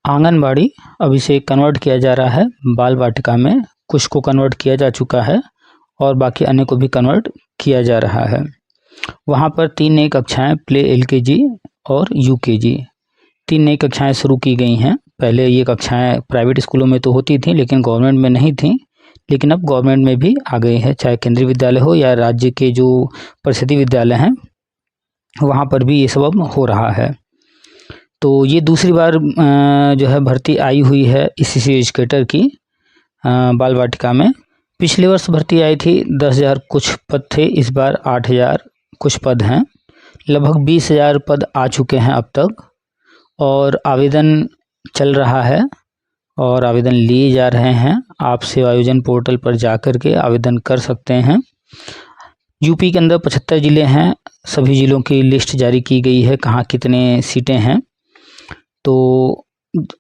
आंगनबाड़ी अब इसे कन्वर्ट किया जा रहा है बाल वाटिका में। कुछ को कन्वर्ट किया जा चुका है और बाकी अन्य को भी कन्वर्ट किया जा रहा है। वहाँ पर 3 नई कक्षाएं प्ले एलकेजी और यूकेजी 3 नई कक्षाएं शुरू की गई हैं। पहले ये कक्षाएं प्राइवेट स्कूलों में तो होती थी लेकिन गवर्नमेंट में नहीं थी, लेकिन अब गवर्नमेंट में भी आ गई है। चाहे केंद्रीय विद्यालय हो या राज्य के जो परिषदीय विद्यालय हैं वहाँ पर भी ये सब अब हो रहा है। तो ये दूसरी बार जो है भर्ती आई हुई है ईसीसी एजुकेटर की बाल वाटिका में। पिछले वर्ष भर्ती आई थी 10,000 कुछ पद थे, इस बार 8,000 कुछ पद हैं। लगभग 20,000 पद आ चुके हैं अब तक और आवेदन चल रहा है और आवेदन लिए जा रहे हैं। आप सेवा आयोजन पोर्टल पर जाकर के आवेदन कर सकते हैं। यूपी के अंदर 75 ज़िले हैं। सभी ज़िलों की लिस्ट जारी की गई है कहाँ कितने सीटें हैं। तो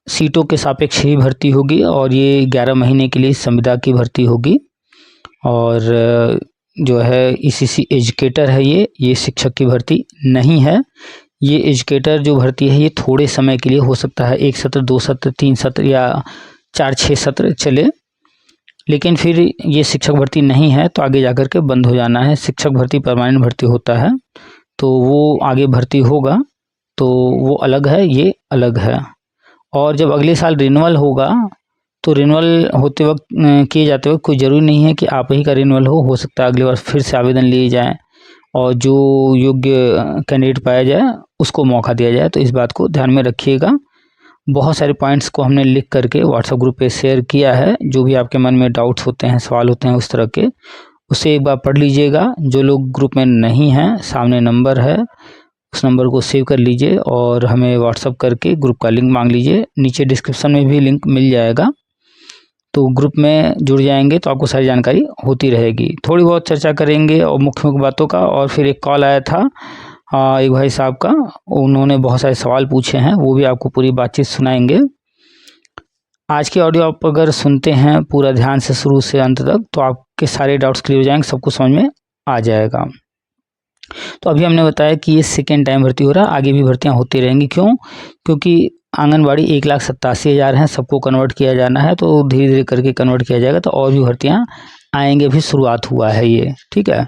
सीटों के सापेक्ष ही भर्ती होगी और ये 11 महीने के लिए संविदा की भर्ती होगी। और जो है ईसीसी एजुकेटर है ये शिक्षक की भर्ती नहीं है। ये एजुकेटर जो भर्ती है ये थोड़े समय के लिए हो सकता है, 1 सत्र 2 सत्र 3 सत्र या 4-6 सत्र चले, लेकिन फिर ये शिक्षक भर्ती नहीं है तो आगे जाकर के बंद हो जाना है। शिक्षक भर्ती परमानेंट भर्ती होता है तो वो आगे भर्ती होगा, तो वो अलग है, ये अलग है। और जब अगले साल रिन्यूअल होगा तो रिन्यूअल होते वक्त किए जाते वक्त कोई ज़रूरी नहीं है कि आप ही का रिन्यूअल हो सकता है अगले बार फिर से आवेदन लिए जाए और जो योग्य कैंडिडेट पाया जाए उसको मौका दिया जाए। तो इस बात को ध्यान में रखिएगा। बहुत सारे पॉइंट्स को हमने लिख करके व्हाट्सएप ग्रुप पे शेयर किया है। जो भी आपके मन में डाउट्स होते हैं, सवाल होते हैं उस तरह के, उसे एक बार पढ़ लीजिएगा। जो लोग ग्रुप में नहीं हैं, सामने नंबर है, उस नंबर को सेव कर लीजिए और हमें व्हाट्सएप करके ग्रुप का लिंक मांग लीजिए। नीचे डिस्क्रिप्शन में भी लिंक मिल जाएगा, तो ग्रुप में जुड़ जाएंगे तो आपको सारी जानकारी होती रहेगी। थोड़ी बहुत चर्चा करेंगे और मुख्य मुख्य बातों का। और फिर एक कॉल आया था एक भाई साहब का, उन्होंने बहुत सारे सवाल पूछे हैं, वो भी आपको पूरी बातचीत सुनाएंगे। आज की ऑडियो आप अगर सुनते हैं पूरा ध्यान से शुरू से अंत तक तो आपके सारे डाउट्स क्लियर हो जाएंगे, सब कुछ समझ में आ जाएगा। तो अभी हमने बताया कि ये सेकेंड टाइम भर्ती हो रहा है, आगे भी भर्तियां होती रहेंगी। क्यों? क्योंकि आंगनबाड़ी 1,87,000 हैं, सबको कन्वर्ट किया जाना है, तो धीरे धीरे करके कन्वर्ट किया जाएगा तो और भी भर्तियां आएंगे। अभी शुरुआत हुआ है ये, ठीक है।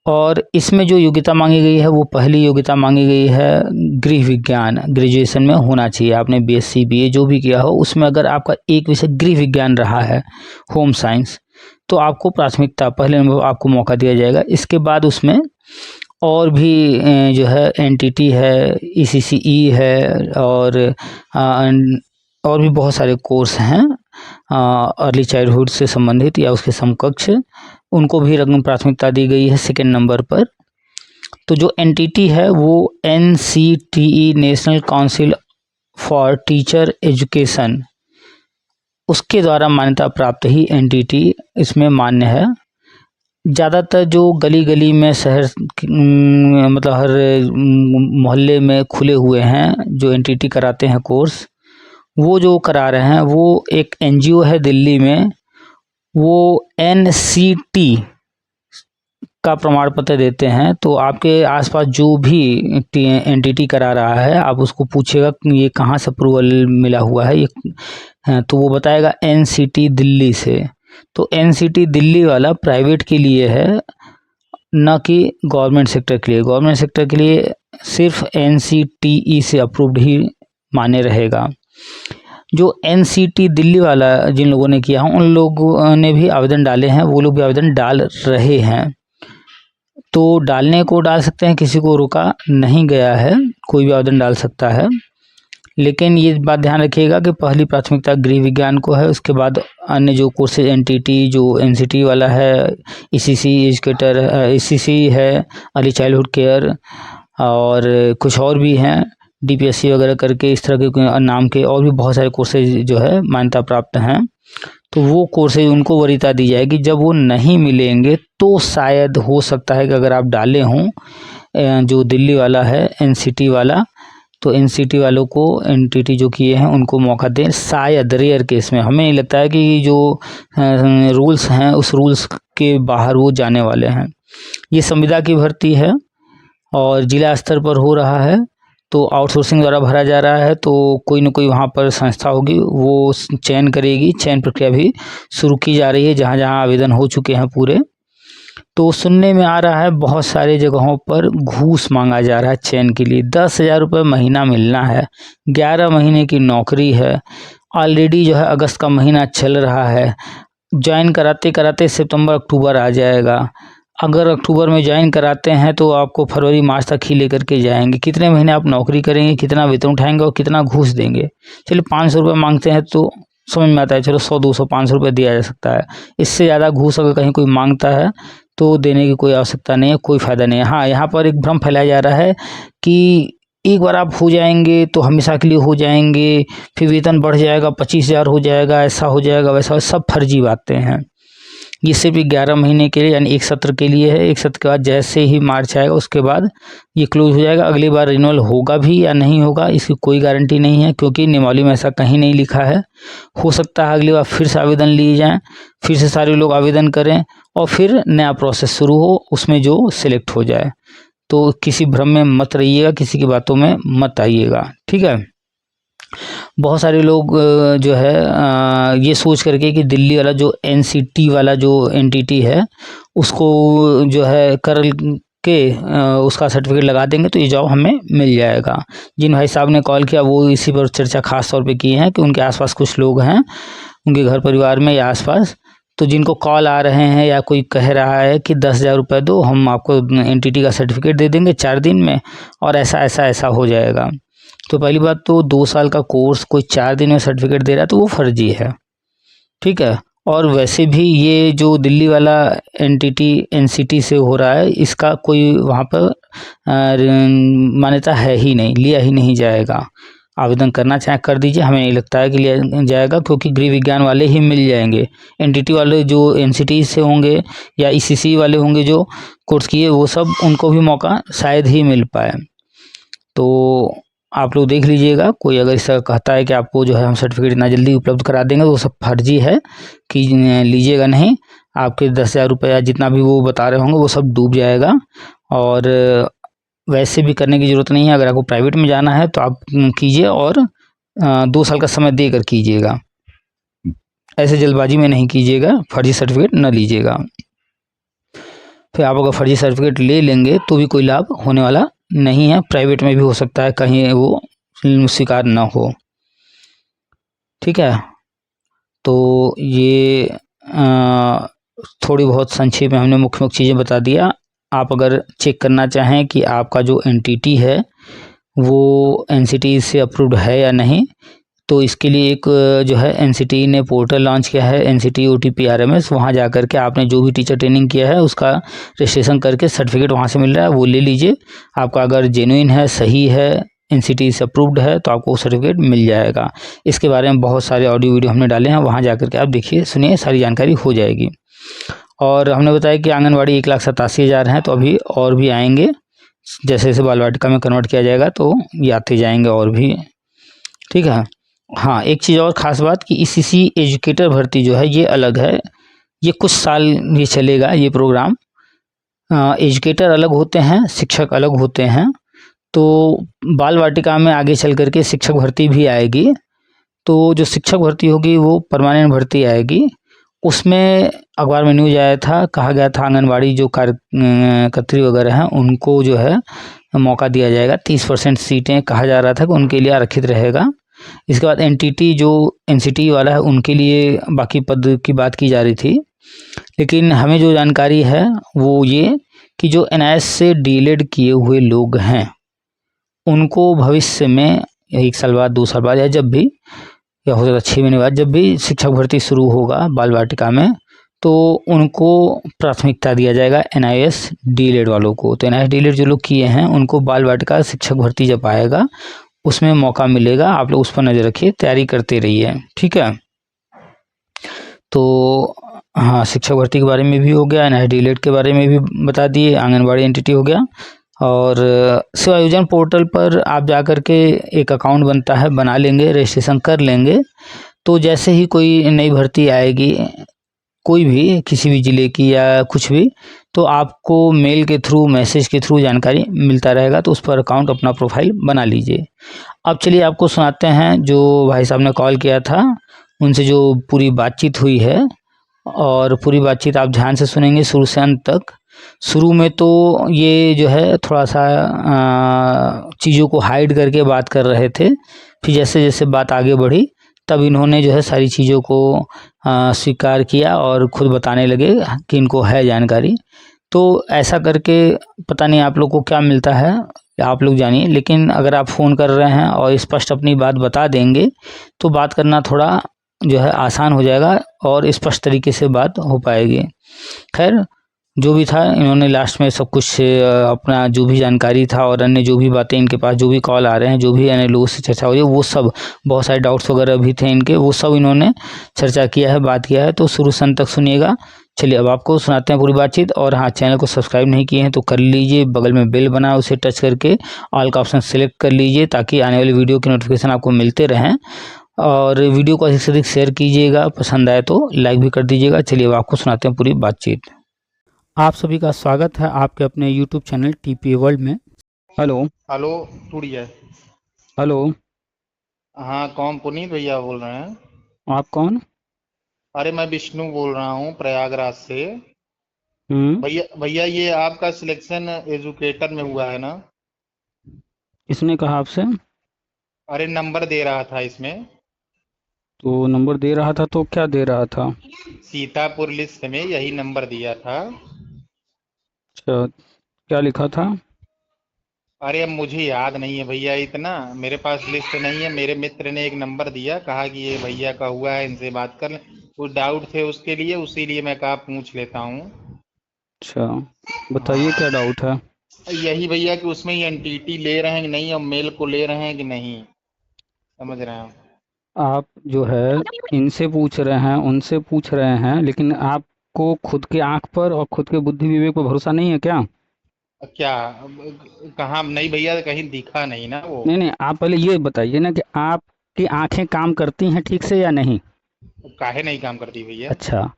और इसमें जो योग्यता मांगी गई है वो पहली योग्यता मांगी गई है गृह विज्ञान, ग्रेजुएशन में होना चाहिए। आपने बीएससी बीए जो भी किया हो उसमें अगर आपका एक विषय गृह विज्ञान रहा है, होम साइंस, तो आपको प्राथमिकता पहले नंबर आपको मौका दिया जाएगा। इसके बाद उसमें और भी जो है एनटीटी है, ईसीसीई है और भी बहुत सारे कोर्स हैं अर्ली चाइल्डहुड से संबंधित या उसके समकक्ष, उनको भी रकम प्राथमिकता दी गई है सेकेंड नंबर पर। तो जो एनटीटी है वो NCTE national council for teacher education, उसके द्वारा मान्यता प्राप्त ही एनटीटी इसमें मान्य है। ज़्यादातर जो गली गली में शहर मतलब हर मोहल्ले में खुले हुए हैं जो एनटीटी कराते हैं कोर्स, वो जो करा रहे हैं वो एक एनजीओ है दिल्ली में, वो एनसीटी का प्रमाण पत्र देते हैं। तो आपके आसपास जो भी एनटीटी करा रहा है आप उसको पूछेगा कि ये कहाँ से अप्रूवल मिला हुआ है ये, तो वो बताएगा एनसीटी दिल्ली से। तो एनसीटी दिल्ली वाला प्राइवेट के लिए है, न कि गवर्नमेंट सेक्टर के लिए। गवर्नमेंट सेक्टर के लिए सिर्फ एनसीटीई से अप्रूव्ड ही मान्य रहेगा। जो एनसीटी दिल्ली वाला जिन लोगों ने किया है उन लोगों ने भी आवेदन डाले हैं, वो लोग भी आवेदन डाल रहे हैं। तो डालने को डाल सकते हैं, किसी को रोका नहीं गया है, कोई भी आवेदन डाल सकता है। लेकिन ये बात ध्यान रखिएगा कि पहली प्राथमिकता गृह विज्ञान को है, उसके बाद अन्य जो कोर्सेज एनटीटी जो एनसीटी वाला है, ईसीसी एजुकेटर, ईसीसी है अर्ली चाइल्डहुड केयर, और कुछ और भी हैं डीपीएससी वगैरह करके इस तरह के नाम के और भी बहुत सारे कोर्सेज जो है मान्यता प्राप्त हैं। तो वो कोर्सेज उनको वरीयता दी जाएगी। जब वो नहीं मिलेंगे तो शायद हो सकता है कि अगर आप डाले हों जो दिल्ली वाला है एनसीटी वाला, तो एनसीटी वालों को एनटीटी जो किए हैं उनको मौका दें, शायद रेयर केस में। हमें नहीं लगता है कि जो रूल्स हैं उस रूल्स के बाहर वो जाने वाले हैं। ये संविदा की भर्ती है और जिला स्तर पर हो रहा है। तो आउटसोर्सिंग द्वारा भरा जा रहा है, तो कोई न कोई वहाँ पर संस्था होगी, वो चयन करेगी। चयन प्रक्रिया भी शुरू की जा रही है जहाँ जहाँ आवेदन हो चुके हैं पूरे। तो सुनने में आ रहा है बहुत सारे जगहों पर घूस मांगा जा रहा है चयन के लिए। 10,000 रुपये महीना मिलना है, 11 महीने की नौकरी है, ऑलरेडी जो है अगस्त का महीना चल रहा है, ज्वाइन कराते कराते सितंबर अक्टूबर आ जाएगा। अगर अक्टूबर में ज्वाइन कराते हैं तो आपको फरवरी मार्च तक ही लेकर के जाएंगे। कितने महीने आप नौकरी करेंगे, कितना वेतन उठाएंगे और कितना घूस देंगे? चलिए 500 रुपये मांगते हैं तो समझ में आता है, चलो 100 200 500 रुपये दिया जा सकता है। इससे ज़्यादा घूस अगर कहीं कोई मांगता है तो देने की कोई आवश्यकता नहीं है, कोई फ़ायदा नहीं है। हाँ, यहाँ पर एक भ्रम फैलाया जा रहा है कि एक बार आप हो जाएंगे तो हमेशा के लिए हो जाएंगे, फिर वेतन बढ़ जाएगा, 25,000 हो जाएगा, ऐसा हो जाएगा, वैसा, सब फर्जी बातें हैं। ये सिर्फ 11 महीने के लिए यानी एक सत्र के लिए है। एक सत्र के बाद जैसे ही मार्च आएगा उसके बाद ये क्लोज हो जाएगा। अगली बार रिन्यूअल होगा भी या नहीं होगा इसकी कोई गारंटी नहीं है, क्योंकि नियमावली में ऐसा कहीं नहीं लिखा है। हो सकता है अगली बार फिर से आवेदन लिए जाएँ, फिर से सारे लोग आवेदन करें और फिर नया प्रोसेस शुरू हो, उसमें जो सिलेक्ट हो जाए। तो किसी भ्रम में मत रहिएगा, किसी की बातों में मत आइएगा, ठीक है। बहुत सारे लोग जो है ये सोच करके कि दिल्ली वाला जो एनसीटी वाला जो एनटीटी है उसको जो है कर के उसका सर्टिफिकेट लगा देंगे तो ये जॉब हमें मिल जाएगा। जिन भाई साहब ने कॉल किया वो इसी पर चर्चा खास तौर पे की है कि उनके आसपास कुछ लोग हैं, उनके घर परिवार में या आसपास, तो जिनको कॉल आ रहे हैं या कोई कह रहा है कि 10,000 रुपये दो, हम आपको एनटीटी का सर्टिफिकेट दे देंगे 4 दिन में और ऐसा ऐसा ऐसा हो जाएगा। तो पहली बात तो 2 साल का कोर्स कोई 4 दिन में सर्टिफिकेट दे रहा है तो वो फर्जी है, ठीक है। और वैसे भी ये जो दिल्ली वाला एनटीटी एनसीटी से हो रहा है इसका कोई वहाँ पर मान्यता है ही नहीं, लिया ही नहीं जाएगा। आवेदन करना चाहे कर दीजिए, हमें नहीं लगता है कि लिया जाएगा, क्योंकि गृह विज्ञान वाले ही मिल जाएंगे। एनटीटी वाले जो एनसीटी से होंगे या ईसीसी वाले होंगे जो कोर्स किए, वो सब उनको भी मौका शायद ही मिल पाए। तो आप लोग देख लीजिएगा, कोई अगर इस तरह कहता है कि आपको जो है हम सर्टिफिकेट इतना जल्दी उपलब्ध करा देंगे तो वो सब फर्जी है, कि लीजिएगा नहीं। आपके 10,000 रुपये जितना भी वो बता रहे होंगे वो सब डूब जाएगा। और वैसे भी करने की ज़रूरत नहीं है। अगर आपको प्राइवेट में जाना है तो आप कीजिए और 2 साल का समय देकर कीजिएगा, ऐसे जल्दबाजी में नहीं कीजिएगा, फर्जी सर्टिफिकेट न लीजिएगा। फिर आप अगर फर्जी सर्टिफिकेट ले लेंगे तो भी कोई लाभ होने वाला नहीं है। प्राइवेट में भी हो सकता है कहीं वो स्वीकार ना हो, ठीक है। तो ये थोड़ी बहुत संक्षेप में हमने मुख्य मुख्य चीज़ें बता दिया। आप अगर चेक करना चाहें कि आपका जो एनटीटी है वो एनसीटी से अप्रूव्ड है या नहीं, तो इसके लिए एक जो है एनसीटी ने पोर्टल लॉन्च किया है, एनसीटी OTPRMS। वहाँ जा कर के आपने जो भी टीचर ट्रेनिंग किया है उसका रजिस्ट्रेशन करके सर्टिफिकेट वहाँ से मिल रहा है, वो ले लीजिए। आपका अगर जेन्युइन है, सही है, एनसीटी से अप्रूव्ड है तो आपको सर्टिफिकेट मिल जाएगा। इसके बारे में बहुत सारे ऑडियो वीडियो हमने डाले हैं, वहाँ जा कर के आप देखिए, सुनिए, सारी जानकारी हो जाएगी। और हमने बताया कि आंगनबाड़ी 1,87,000 हैं, तो अभी और भी आएंगे। जैसे जैसे बाल वाटिका में कन्वर्ट किया जाएगा तो ये आते जाएंगे और भी, ठीक है। हाँ, एक चीज़ और ख़ास बात कि ईसीसी एजुकेटर भर्ती जो है ये अलग है, ये कुछ साल ये चलेगा ये प्रोग्राम। एजुकेटर अलग होते हैं, शिक्षक अलग होते हैं। तो बाल वाटिका में आगे चल करके शिक्षक भर्ती भी आएगी, तो जो शिक्षक भर्ती होगी वो परमानेंट भर्ती आएगी। उसमें अखबार में न्यूज़ आया था, कहा गया था आंगनबाड़ी जो कार्यकर्त्री वगैरह हैं उनको जो है मौका दिया जाएगा, 30% सीटें कहा जा रहा था कि उनके लिए आरक्षित रहेगा। इसके बाद एनटीटी जो एनसीटी वाला है उनके लिए बाकी पद की बात की जा रही थी, लेकिन हमें जो जानकारी है वो ये कि जो NIS से डीएलएड किए हुए लोग हैं उनको भविष्य में 1 साल बाद, 2 साल बाद या जब भी, या हो सकता 6 महीने बाद, जब भी शिक्षक भर्ती शुरू होगा बाल वाटिका में, तो उनको प्राथमिकता दिया जाएगा NIS डीएलएड वालों को। तो NIS डीएलएड जो लोग किए हैं उनको बाल वाटिका शिक्षक भर्ती जब आएगा उसमें मौका मिलेगा। आप लोग उस पर नज़र रखिए, तैयारी करते रहिए, ठीक है। तो हाँ, शिक्षक भर्ती के बारे में भी हो गया, NIS डीएलएड के बारे में भी बता दिए, आंगनबाड़ी एनटीटी हो गया। और सेवा योजना पोर्टल पर आप जा कर के एक अकाउंट बनता है, बना लेंगे, रजिस्ट्रेशन कर लेंगे। तो जैसे ही कोई नई भर्ती आएगी, कोई भी किसी भी ज़िले की या कुछ भी, तो आपको मेल के थ्रू, मैसेज के थ्रू जानकारी मिलता रहेगा। तो उस पर अकाउंट अपना प्रोफाइल बना लीजिए। अब चलिए आपको सुनाते हैं जो भाई साहब ने कॉल किया था, उनसे जो पूरी बातचीत हुई है, और पूरी बातचीत आप ध्यान से सुनेंगे शुरू से अंत तक। शुरू में तो ये जो है थोड़ा सा चीज़ों को हाइड करके बात कर रहे थे, फिर जैसे जैसे बात आगे बढ़ी तब इन्होंने जो है सारी चीज़ों को स्वीकार किया और खुद बताने लगे कि इनको है जानकारी। तो ऐसा करके पता नहीं आप लोग को क्या मिलता है, आप लोग जानिए। लेकिन अगर आप फ़ोन कर रहे हैं और स्पष्ट अपनी बात बता देंगे तो बात करना थोड़ा जो है आसान हो जाएगा और स्पष्ट तरीके से बात हो पाएगी। खैर, जो भी था, इन्होंने लास्ट में सब कुछ अपना जो भी जानकारी था और अन्य जो भी बातें इनके पास, जो भी कॉल आ रहे हैं, जो भी अन्य लोगों से चर्चा हो रही है, वो सब, बहुत सारे डाउट्स वगैरह भी थे इनके, वो सब इन्होंने चर्चा किया है, बात किया है। तो शुरू से अंत तक सुनिएगा। चलिए अब आपको सुनाते हैं पूरी बातचीत। और हाँ, चैनल को सब्सक्राइब नहीं किए हैं तो कर लीजिए, बगल में बेल बना है उसे टच करके ऑल का ऑप्शन सेलेक्ट कर लीजिए ताकि आने वाली वीडियो की नोटिफिकेशन आपको मिलते रहें। और वीडियो को अधिक से अधिक शेयर कीजिएगा, पसंद आए तो लाइक भी कर दीजिएगा। चलिए अब आपको सुनाते हैं पूरी बातचीत। आप सभी का स्वागत है आपके अपने यूट्यूब चैनल टीपी वर्ल्ड में। हेलो हेलो टूटी है। हेलो, हाँ, कौन? पुनीत भैया बोल रहे हैं? आप कौन? अरे मैं विष्णु बोल रहा हूँ प्रयागराज से। हम्म। भैया भैया, ये आपका सिलेक्शन एजुकेटर में हुआ है ना? इसने कहा आपसे? अरे नंबर दे रहा था इसमें। तो नंबर दे रहा था तो क्या दे रहा था? सीतापुर लिस्ट में यही नंबर दिया था। अच्छा, क्या लिखा था? अरे अब मुझे याद नहीं है भैया, इतना मेरे पास लिस्ट नहीं है। मेरे मित्र ने एक नंबर दिया, कहा कि ये भैया का हुआ है, इनसे बात कर लें। कुछ डाउट थे उसके लिए, उसीलिए मैं कहा पूछ लेता हूँ। अच्छा, बताइए क्या हाँ, डाउट है? यही भैया कि उसमें ये एनटीटी ले रहे हैं कि नहीं, और मेल को ले रहे हैं कि नहीं, समझ रहे हैं? आप जो है इनसे पूछ रहे हैं, उनसे पूछ रहे हैं, लेकिन आपको खुद के आंख पर और खुद के बुद्धि विवेक पर भरोसा नहीं है क्या? क्या? कहाँ नहीं भैया, कहीं दिखा नहीं ना वो। नहीं नहीं, आप पहले ये बताइए ना कि आपकी आंखें काम करती हैं ठीक से या नहीं। काहे नहीं काम करती भैया? अच्छा,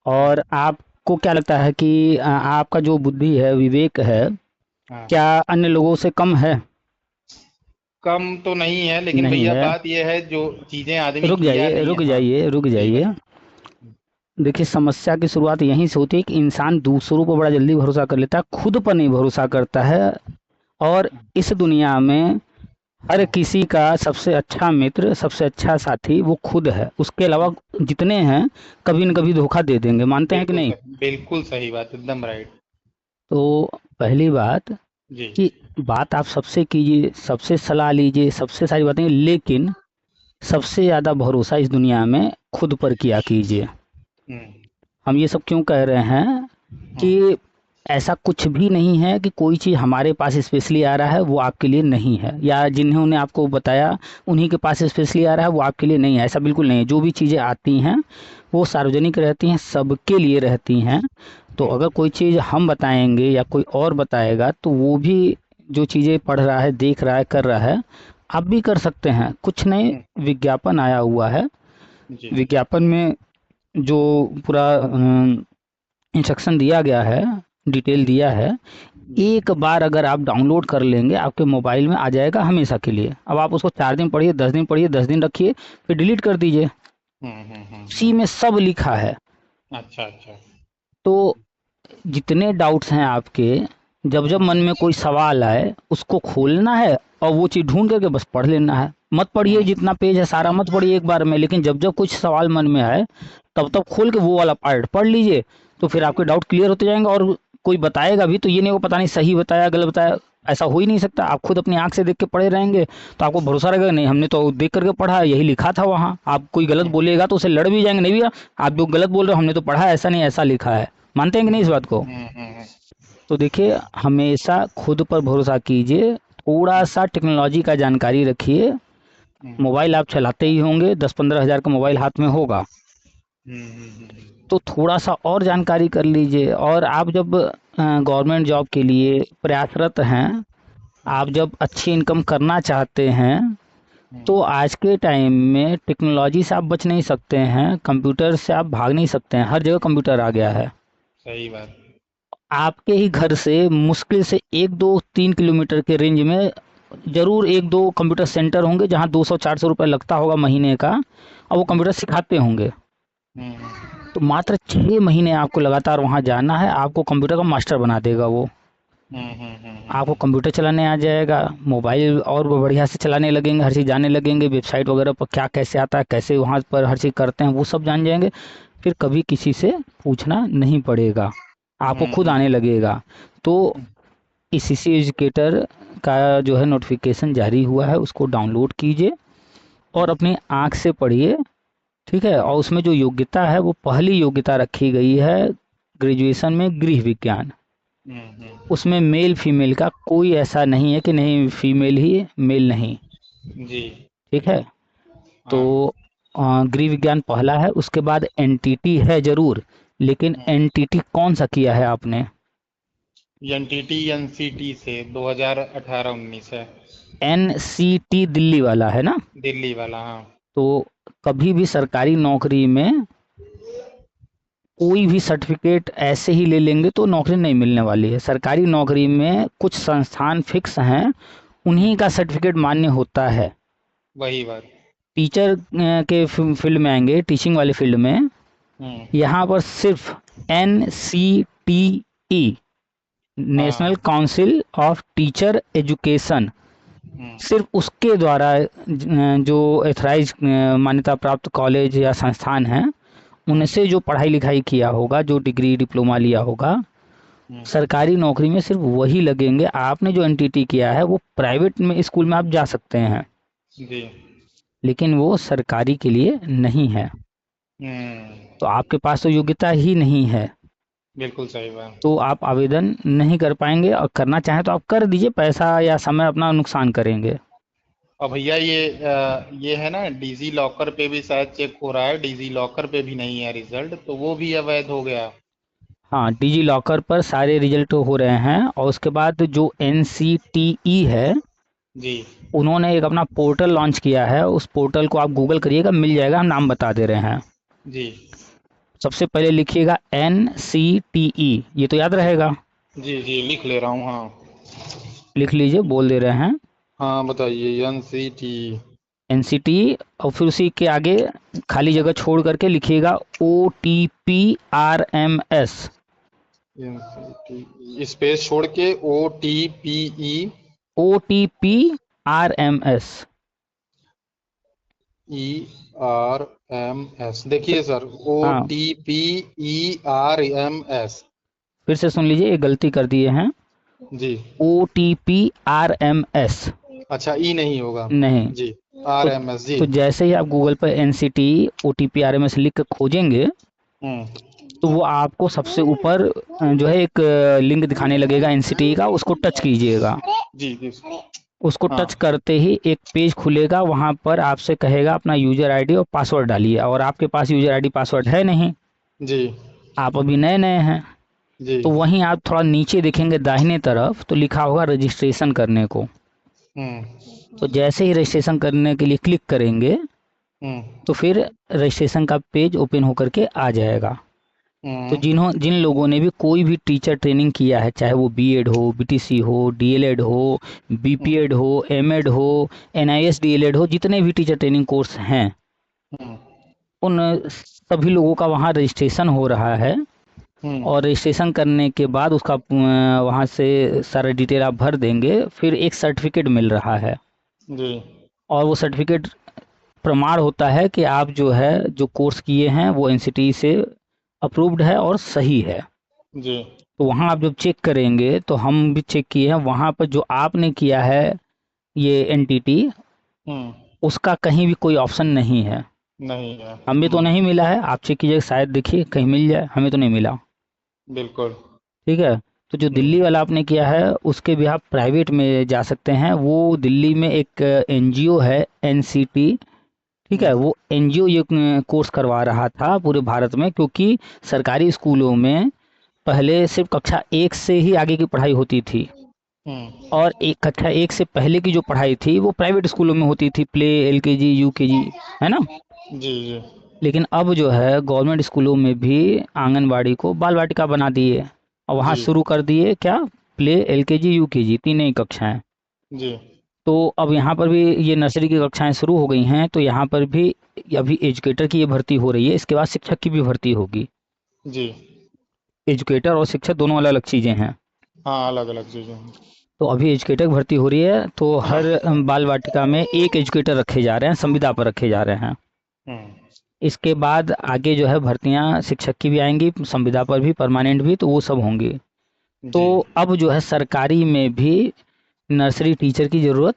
और आपको क्या लगता है कि आपका जो बुद्धि है, विवेक है, हाँ, क्या अन्य लोगों से कम है? कम तो नहीं है, लेकिन नहीं भैया है। बात यह है जो चीजें आदमी किया नहीं है। हाँ, रुक जी जाइए। भाई। देखिए, समस्या की शुरुआत यहीं से होती है कि इंसान दूसरों पर बड़ा जल्दी भरोसा कर लेता है, खुद पर नहीं भरोसा करता है। और इस दुनिया में हर किसी का सबसे अच्छा मित्र, सबसे अच्छा साथी वो खुद है। उसके अलावा जितने हैं कभी न कभी धोखा दे देंगे, मानते हैं कि नहीं? बिल्कुल सही बात, एकदम राइट। तो पहली बात जी। कि बात आप सबसे कीजिए, सबसे सलाह लीजिए, सबसे सारी बातें, लेकिन सबसे ज़्यादा भरोसा इस दुनिया में खुद पर किया कीजिए। हम्म। हम ये सब क्यों कह रहे हैं हम्म। कि ऐसा कुछ भी नहीं है कि कोई चीज़ हमारे पास स्पेशली आ रहा है वो आपके लिए नहीं है, या जिन्होंने आपको बताया उन्हीं के पास स्पेशली आ रहा है वो आपके लिए नहीं है। ऐसा बिल्कुल नहीं है। जो भी चीज़ें आती हैं वो सार्वजनिक रहती हैं, सबके लिए रहती हैं। तो हम्म। अगर कोई चीज़ हम बताएंगे या कोई और बताएगा तो वो भी जो चीज़ें पढ़ रहा है, देख रहा है, कर रहा है, आप भी कर सकते हैं। कुछ नहीं, हम्म। विज्ञापन आया हुआ है। जी। विज्ञापन में जो पूरा इंस्ट्रक्शन दिया गया है, डिटेल दिया है, जी। एक बार अगर आप डाउनलोड कर लेंगे आपके मोबाइल में आ जाएगा हमेशा के लिए। अब आप उसको 4 दिन पढ़िए, 10 दिन पढ़िए, 10 दिन रखिए, फिर डिलीट कर दीजिए। उसी में सब लिखा है। अच्छा अच्छा। तो जितने डाउट्स हैं आपके, जब जब मन में कोई सवाल आए उसको खोलना है और वो चीज़ ढूंढ करके बस पढ़ लेना है। मत पढ़िए, हम्म। जितना पेज है सारा मत पढ़िए एक बार में, लेकिन जब जब कुछ सवाल मन में आए तब तब खोल के वो वाला पार्ट पढ़ लीजिए। तो फिर आपके डाउट क्लियर होते जाएंगे। और कोई बताएगा भी तो ये नहीं, वो पता नहीं सही बताया गलत बताया, ऐसा हो ही नहीं सकता। आप खुद अपनी आंख से देख के पढ़े रहेंगे तो आपको भरोसा रहेगा, नहीं हमने तो देख करके पढ़ा, यही लिखा था वहाँ। आप कोई गलत हम्म। बोलेगा तो उसे लड़ भी जाएंगे, नहीं भैया आप जो गलत बोल रहे हो, हमने तो पढ़ा, ऐसा नहीं ऐसा लिखा है। मानते हैं कि नहीं इस बात को? हम्म। तो देखिए, हमेशा खुद पर भरोसा कीजिए। थोड़ा सा टेक्नोलॉजी का जानकारी रखिए। हम्म। मोबाइल आप चलाते ही होंगे, 10-15 हज़ार का मोबाइल हाथ में होगा, तो थोड़ा सा और जानकारी कर लीजिए। और आप जब गवर्नमेंट जॉब के लिए प्रयासरत हैं, आप जब अच्छी इनकम करना चाहते हैं, तो आज के टाइम में टेक्नोलॉजी से आप बच नहीं सकते हैं, कंप्यूटर से आप भाग नहीं सकते हैं, हर जगह कंप्यूटर आ गया है। सही बात। आपके ही घर से मुश्किल से 1 2 3 किलोमीटर के रेंज में जरूर 1 2 कंप्यूटर सेंटर होंगे जहाँ 200 400 रुपये लगता होगा महीने का, और वो कंप्यूटर सिखाते होंगे। हम्म तो मात्र 6 महीने आपको लगातार वहाँ जाना है, आपको कंप्यूटर का मास्टर बना देगा वो। आपको कंप्यूटर चलाने आ जाएगा, मोबाइल और वो बढ़िया से चलाने लगेंगे, हर चीज़ जानने लगेंगे, वेबसाइट वगैरह पर क्या कैसे आता है, कैसे वहाँ पर हर चीज़ करते हैं वो सब जान जाएंगे। फिर कभी किसी से पूछना नहीं पड़ेगा, आपको खुद आने लगेगा। तो ईसीसी एजुकेटर का जो है नोटिफिकेशन जारी हुआ है, उसको डाउनलोड कीजिए और अपनी आँख से पढ़िए। ठीक है, और उसमें जो योग्यता है वो पहली योग्यता रखी गई है ग्रेजुएशन में गृह विज्ञान। उसमें मेल फीमेल का कोई ऐसा नहीं है कि नहीं फीमेल ही मेल नहीं। जी। ठीक है, तो हाँ। गृह विज्ञान पहला है, उसके बाद एनटीटी है जरूर, लेकिन एनटीटी कौन सा किया है आपने? एनटीटी एनसीटी से 2018-19 है। एनसीटी दिल्ली वाला है ना? दिल्ली वाला, हाँ। तो कभी भी सरकारी नौकरी में कोई भी सर्टिफिकेट ऐसे ही ले लेंगे तो नौकरी नहीं मिलने वाली है। सरकारी नौकरी में कुछ संस्थान फिक्स हैं, उन्हीं का सर्टिफिकेट मान्य होता है। वही बात। टीचर के फील्ड में आएंगे, टीचिंग वाले फील्ड में, यहाँ पर सिर्फ NCTE, national council of teacher education, सिर्फ उसके द्वारा जो एथराइज मान्यता प्राप्त कॉलेज या संस्थान हैं, उनसे जो पढ़ाई लिखाई किया होगा, जो डिग्री डिप्लोमा लिया होगा, सरकारी नौकरी में सिर्फ वही लगेंगे। आपने जो एनटीटी किया है वो प्राइवेट में स्कूल में आप जा सकते हैं जी। लेकिन वो सरकारी के लिए नहीं है। तो आपके पास तो योग्यता ही नहीं है, बिल्कुल सही बात। तो आप आवेदन नहीं कर पाएंगे, और करना चाहें तो आप कर दीजिए, पैसा या समय अपना नुकसान करेंगे। और भैया ये है ना, डिजी लॉकर पे भी शायद चेक हो रहा है, डिजी लॉकर पे भी नहीं है रिजल्ट, तो वो भी अवैध हो गया। हाँ, डिजी लॉकर पर सारे रिजल्ट हो रहे हैं, और उसके बाद जो NCTE है, जी। उन्होंने एक अपना पोर्टल लॉन्च किया है। उस पोर्टल को आप गूगल करिएगा, मिल जाएगा, हम नाम बता दे रहे हैं। जी। सबसे पहले लिखिएगा NCTE, ये तो याद रहेगा। जी जी, लिख ले रहा हूँ, हाँ। लिख लीजिए, बोल दे रहे हैं। हाँ, बताइए। एनसीटी। NCTE, और फिर उसी के आगे खाली जगह छोड़ करके लिखिएगा OTPRMS। एनसीटी स्पेस छोड़ के OTPE। OTPRMS। ERMS, देखिए सर, हाँ, OTPERMS। फिर से सुन लीजिए, ये गलती कर दिए हैं। जी। OTPRMS अच्छा, ई नहीं होगा। नहीं। जी। तो, RMS, जी। तो जैसे ही आप गूगल पर NCTE OTPRMS लिख कर खोजेंगे, हम्म तो वो आपको सबसे ऊपर जो है एक लिंक दिखाने लगेगा NCTE का, उसको टच कीजिएगा। जी जी। उसको हाँ। टच करते ही एक पेज खुलेगा, वहाँ पर आपसे कहेगा अपना यूजर आईडी और पासवर्ड डालिए, और आपके पास यूजर आईडी पासवर्ड है नहीं, जी आप अभी नए नए हैं। जी। तो वहीं आप थोड़ा नीचे देखेंगे दाहिने तरफ, तो लिखा होगा रजिस्ट्रेशन करने को। हम्म तो जैसे ही रजिस्ट्रेशन करने के लिए क्लिक करेंगे, हम्म तो फिर रजिस्ट्रेशन का पेज ओपन होकर के आ जाएगा। तो हम्म जिन लोगों ने भी कोई भी टीचर ट्रेनिंग किया है, चाहे वो बीएड हो, बीटीसी हो, डीएलएड हो, बीपीएड हो, एमएड हो, एनआईएस डीएलएड हो, जितने भी टीचर ट्रेनिंग कोर्स हैं, हम्म उन सभी लोगों का वहाँ रजिस्ट्रेशन हो रहा है। और रजिस्ट्रेशन करने के बाद उसका वहाँ से सारा डिटेल आप भर देंगे, फिर एक सर्टिफिकेट मिल रहा है। जी और वो सर्टिफिकेट प्रमाण होता है कि आप जो है जो कोर्स किए हैं वो एनसीटी से अप्रूव्ड है और सही है। जी। तो वहाँ आप जब चेक करेंगे, तो हम भी चेक किए हैं, वहाँ पर जो आपने किया है ये एनटीटी, हम्म उसका कहीं भी कोई ऑप्शन नहीं है। नहीं है। हमें तो नहीं मिला है, आप चेक कीजिए, शायद देखिए कहीं मिल जाए, हमें तो नहीं मिला। बिल्कुल। ठीक है, तो जो दिल्ली वाला आपने किया है उसके भी आप प्राइवेट में जा सकते हैं। वो दिल्ली में एक एनजीओ है, NCT। ठीक है, वो एनजीओ ये कोर्स करवा रहा था पूरे भारत में, क्योंकि सरकारी स्कूलों में पहले सिर्फ कक्षा 1 से ही आगे की पढ़ाई होती थी। और एक कक्षा 1 से पहले की जो पढ़ाई थी वो प्राइवेट स्कूलों में होती थी, प्ले, एलकेजी, यूकेजी, है ना। जी जी लेकिन अब जो है गवर्नमेंट स्कूलों में भी आंगनबाड़ी को बाल वाटिका बना दिए और वहाँ जी शुरू कर दिए क्या, प्ले, एलकेजी, यूकेजी, तीन ही कक्षाएं। जी तो अब यहाँ पर भी ये नर्सरी की कक्षाएं शुरू हो गई हैं, तो यहाँ पर भी अभी एजुकेटर की ये भर्ती हो रही है, इसके बाद शिक्षक की भी भर्ती होगी। जी। एजुकेटर और शिक्षक दोनों अलग अलग चीज़ें हैं। हाँ, अलग अलग चीजें हैं। तो अभी एजुकेटर की भर्ती हो रही है, तो हर बाल वाटिका में एक एजुकेटर रखे जा रहे हैं, संविदा पर रखे जा रहे हैं। हम्म। इसके बाद आगे जो है भर्तियां शिक्षक की भी आएंगी, संविदा पर भी, परमानेंट भी, तो वो सब होंगी। तो जी। अब जो है सरकारी में भी नर्सरी टीचर की ज़रूरत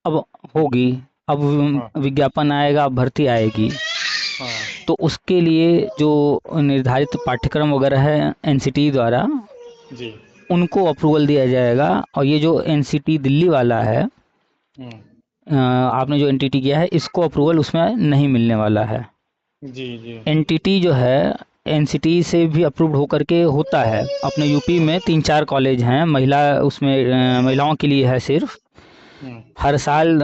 अब होगी। अब हाँ विज्ञापन आएगा, भर्ती आएगी। हाँ तो उसके लिए जो निर्धारित पाठ्यक्रम वगैरह है एनसीटी द्वारा, जी। उनको अप्रूवल दिया जाएगा। और ये जो एनसीटी दिल्ली वाला है, हम्म। आपने जो एनटीटी किया है, इसको अप्रूवल उसमें नहीं मिलने वाला है। जी जी एनटीटी जो है एनसीटी से भी अप्रूव्ड होकर के होता है। अपने यूपी में 3-4 कॉलेज हैं महिला, उसमें महिलाओं के लिए है सिर्फ। हम्म। हर साल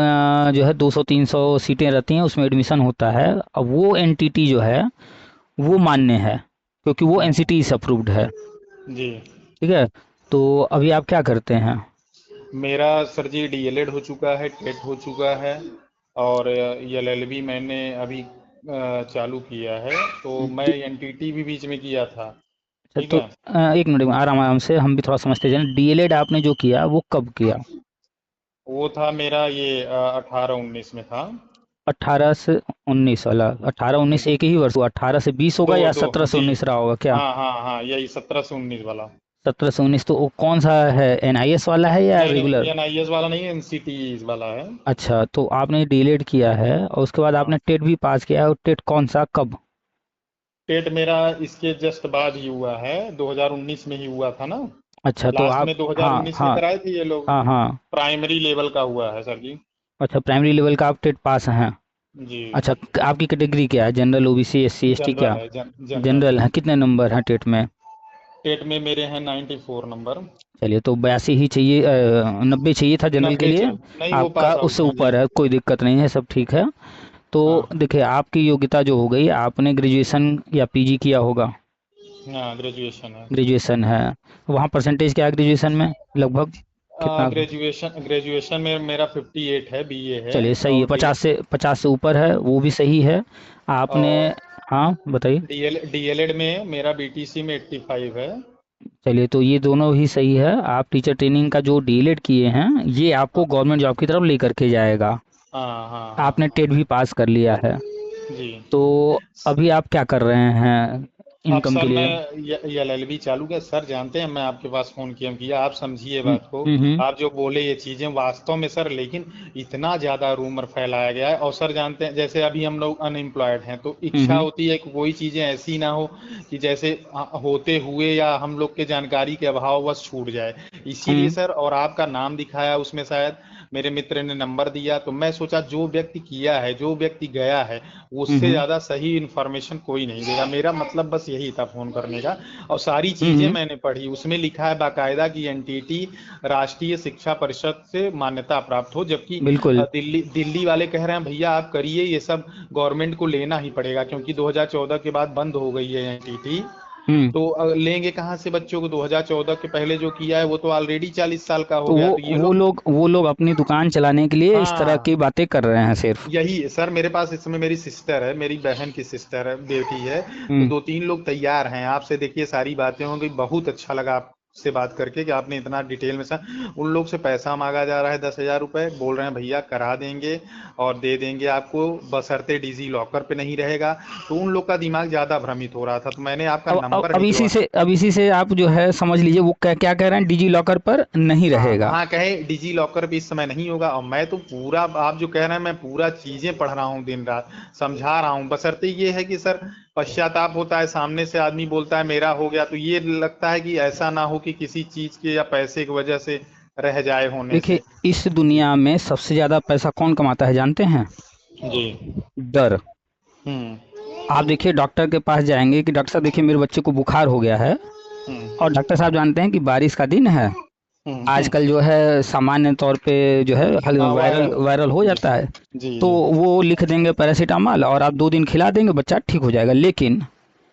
जो है 200-300 सीटें रहती हैं, उसमें एडमिशन होता है। अब वो एनटीटी जो है वो मान्य है, क्योंकि वो हम्म। एनसीटी से अप्रूव्ड है। जी। ठीक है। तो अभी आप क्या करते हैं? मेरा सर जी डीएलएड हो चुका है, टेट हो चुका है, और एलएलबी मैंने अभी चालू किया है। तो मैं डी- एनटीटी भी बीच में किया था। अच्छा, ठीक तो है। एक मिनट में आराम आराम से हम भी थोड़ा समझते जाएं। डीएलएड आपने जो किया वो कब किया? वो था मेरा ये 18-19 में था। 18 से 19 वाला? 18-19 एक ही वर्ष हुआ? 18 से 20 होगा दो या दो 17 से 19 रहा होगा क्या? हाँ हाँ हाँ, यही 17 से 19 वाला। 17 से 19, तो वो कौन सा है, एनआईएस वाला है या नहीं नहीं, रेगुलर? एनआईएस वाला नहीं है, एनसीटी वाला है। अच्छा, तो आपने डीएलएड किया है और उसके बाद हाँ। आपने टेट भी पास किया है, और टेट कौन सा, कब? टेट मेरा इसके जस्ट बाद ही हुआ है, 2019 में ही हुआ था ना। अच्छा, तो लास्ट आप, में हाँ 2019 में हाँ, कराए थे ये लोग। हाँ हाँ। प्राइमरी लेवल का हुआ है सर जी। अच्छा, प्राइमरी लेवल का आप टेट पास हैं? जी। अच्छा, आपकी कैटेगरी क्या है, general, OBC, SC, ST, general क्या? है, जनरल जनरल है। है। कितने नंबर हैं टेट में? टेट में मेरे हैं 94 नंबर। चलिए, तो 82 ही चाहिए, 90 चाहिए था जनरल के 90 लिए। चाहिए, नहीं वो आपका पास आउट उससे हैं जी। ऊपर है, कोई दिक्कत नहीं है, सब ठीक है। तो हाँ देखिए, आपकी योग्यता जो हो गई, आपने ग्रेजुएशन या पीजी किया होगा। हाँ, ग्रेजुएशन है। ग्रेजुएशन है। वहाँ परसेंटेज क्या है ग्रेजुएशन में, लगभग कितना? ग्रेजुएशन ग्रेजुएशन में मेरा 58 है, बीए है। चलिए सही है, और डी 50 से ऊपर है, वो भी सही है। आपने, और हाँ बताइए। डीएलएड में मेरा बीटीसी में 85 है। चलिए, तो ये दोनों ही सही है। आप टीचर ट्रेनिंग का जो डीएलएड किए हैं, ये आपको हाँ गवर्नमेंट जॉब की तरफ लेकर के जाएगा। हाँ हाँ आपने हाँ टेट भी पास कर लिया है। जी। तो अभी आप क्या कर रहे हैं अब इनकम सर के लिए? मैं एलएलबी चालू किया। सर जानते हैं मैं आपके पास फोन किया, आप समझिए हम्म बात को। हम्म आप जो बोले ये चीजें वास्तव में सर, लेकिन इतना ज्यादा रूमर फैलाया गया है। और सर जानते हैं, जैसे अभी हम लोग अनएम्प्लॉयड हैं, तो इच्छा हम्म होती है कि कोई चीजें ऐसी ना हो कि जैसे होते हुए या हम लोग के जानकारी के अभाव बस छूट जाए। इसीलिए हम्म सर, और आपका नाम दिखाया उसमें, शायद मेरे मित्र ने नंबर दिया, तो मैं सोचा जो व्यक्ति किया है, जो व्यक्ति गया है, उससे हम्म ज्यादा सही इन्फॉर्मेशन कोई नहीं देगा। मेरा मतलब बस यही था फोन करने का। और सारी हम्म चीजें हम्म, मैंने पढ़ी, उसमें लिखा है बाकायदा कि एनटीटी राष्ट्रीय शिक्षा परिषद से मान्यता प्राप्त हो। जबकि बिल्कुल। दिल्ली दिल्ली वाले कह रहे हैं भैया आप करिए, ये सब गवर्नमेंट को लेना ही पड़ेगा, क्योंकि 2014 के बाद बंद हो गई है एनटीटी। हम्म। तो लेंगे कहाँ से बच्चों को? 2014 के पहले जो किया है वो तो ऑलरेडी 40 साल का हो तो गया, वो तो ये वो लोग। लोग वो लोग अपनी दुकान चलाने के लिए इस तरह हाँ, की बातें कर रहे हैं सिर्फ। यही है सर। मेरे पास इस समय मेरी सिस्टर है, मेरी बहन की सिस्टर है, बेटी है। तो हम्म 2-3 लोग तैयार हैं। आपसे देखिए सारी बातें हो गई, बहुत अच्छा लगा आपसे बात करके कि आपने इतना डिटेल में सर। उन लोग से पैसा मांगा जा रहा है 10,000 रुपए, बोल रहे हैं भैया करा देंगे और दे देंगे आपको, बशर्ते डिजी लॉकर पे नहीं रहेगा। तो उन लोग का दिमाग ज्यादा भ्रमित हो रहा था, तो मैंने आपका नंबर भिजवा। अब इसी से आप जो है समझ लीजिए, वो क्या क्या कह रहे हैं, डिजी लॉकर पर नहीं हाँ रहेगा। हाँ, कहे डिजी लॉकर भी इस समय नहीं होगा। और मैं तो पूरा, आप जो कह रहे हैं, मैं पूरा चीजें पढ़ रहा हूँ दिन रात, समझा रहा हूँ। बशर्ते ये है कि सर, पश्चाताप होता है, सामने से आदमी बोलता है मेरा हो गया, तो ये लगता है कि ऐसा ना हो कि किसी चीज के या पैसे की वजह से रह जाए होने देखिए, से। इस दुनिया में सबसे ज्यादा पैसा कौन कमाता है जानते हैं? जी। डर। हम्म आप देखिए, डॉक्टर के पास जाएंगे कि डॉक्टर साहब देखिए मेरे बच्चे को बुखार हो गया है, हम्म और डॉक्टर साहब जानते हैं कि बारिश का दिन है, हम्म। आजकल जो है सामान्य तौर पे जो है हाँ वायरल वायरल। वायरल हो जी जाता है। जी तो जी। वो लिख देंगे पैरासीटामॉल और आप 2 दिन खिला देंगे, बच्चा ठीक हो जाएगा। लेकिन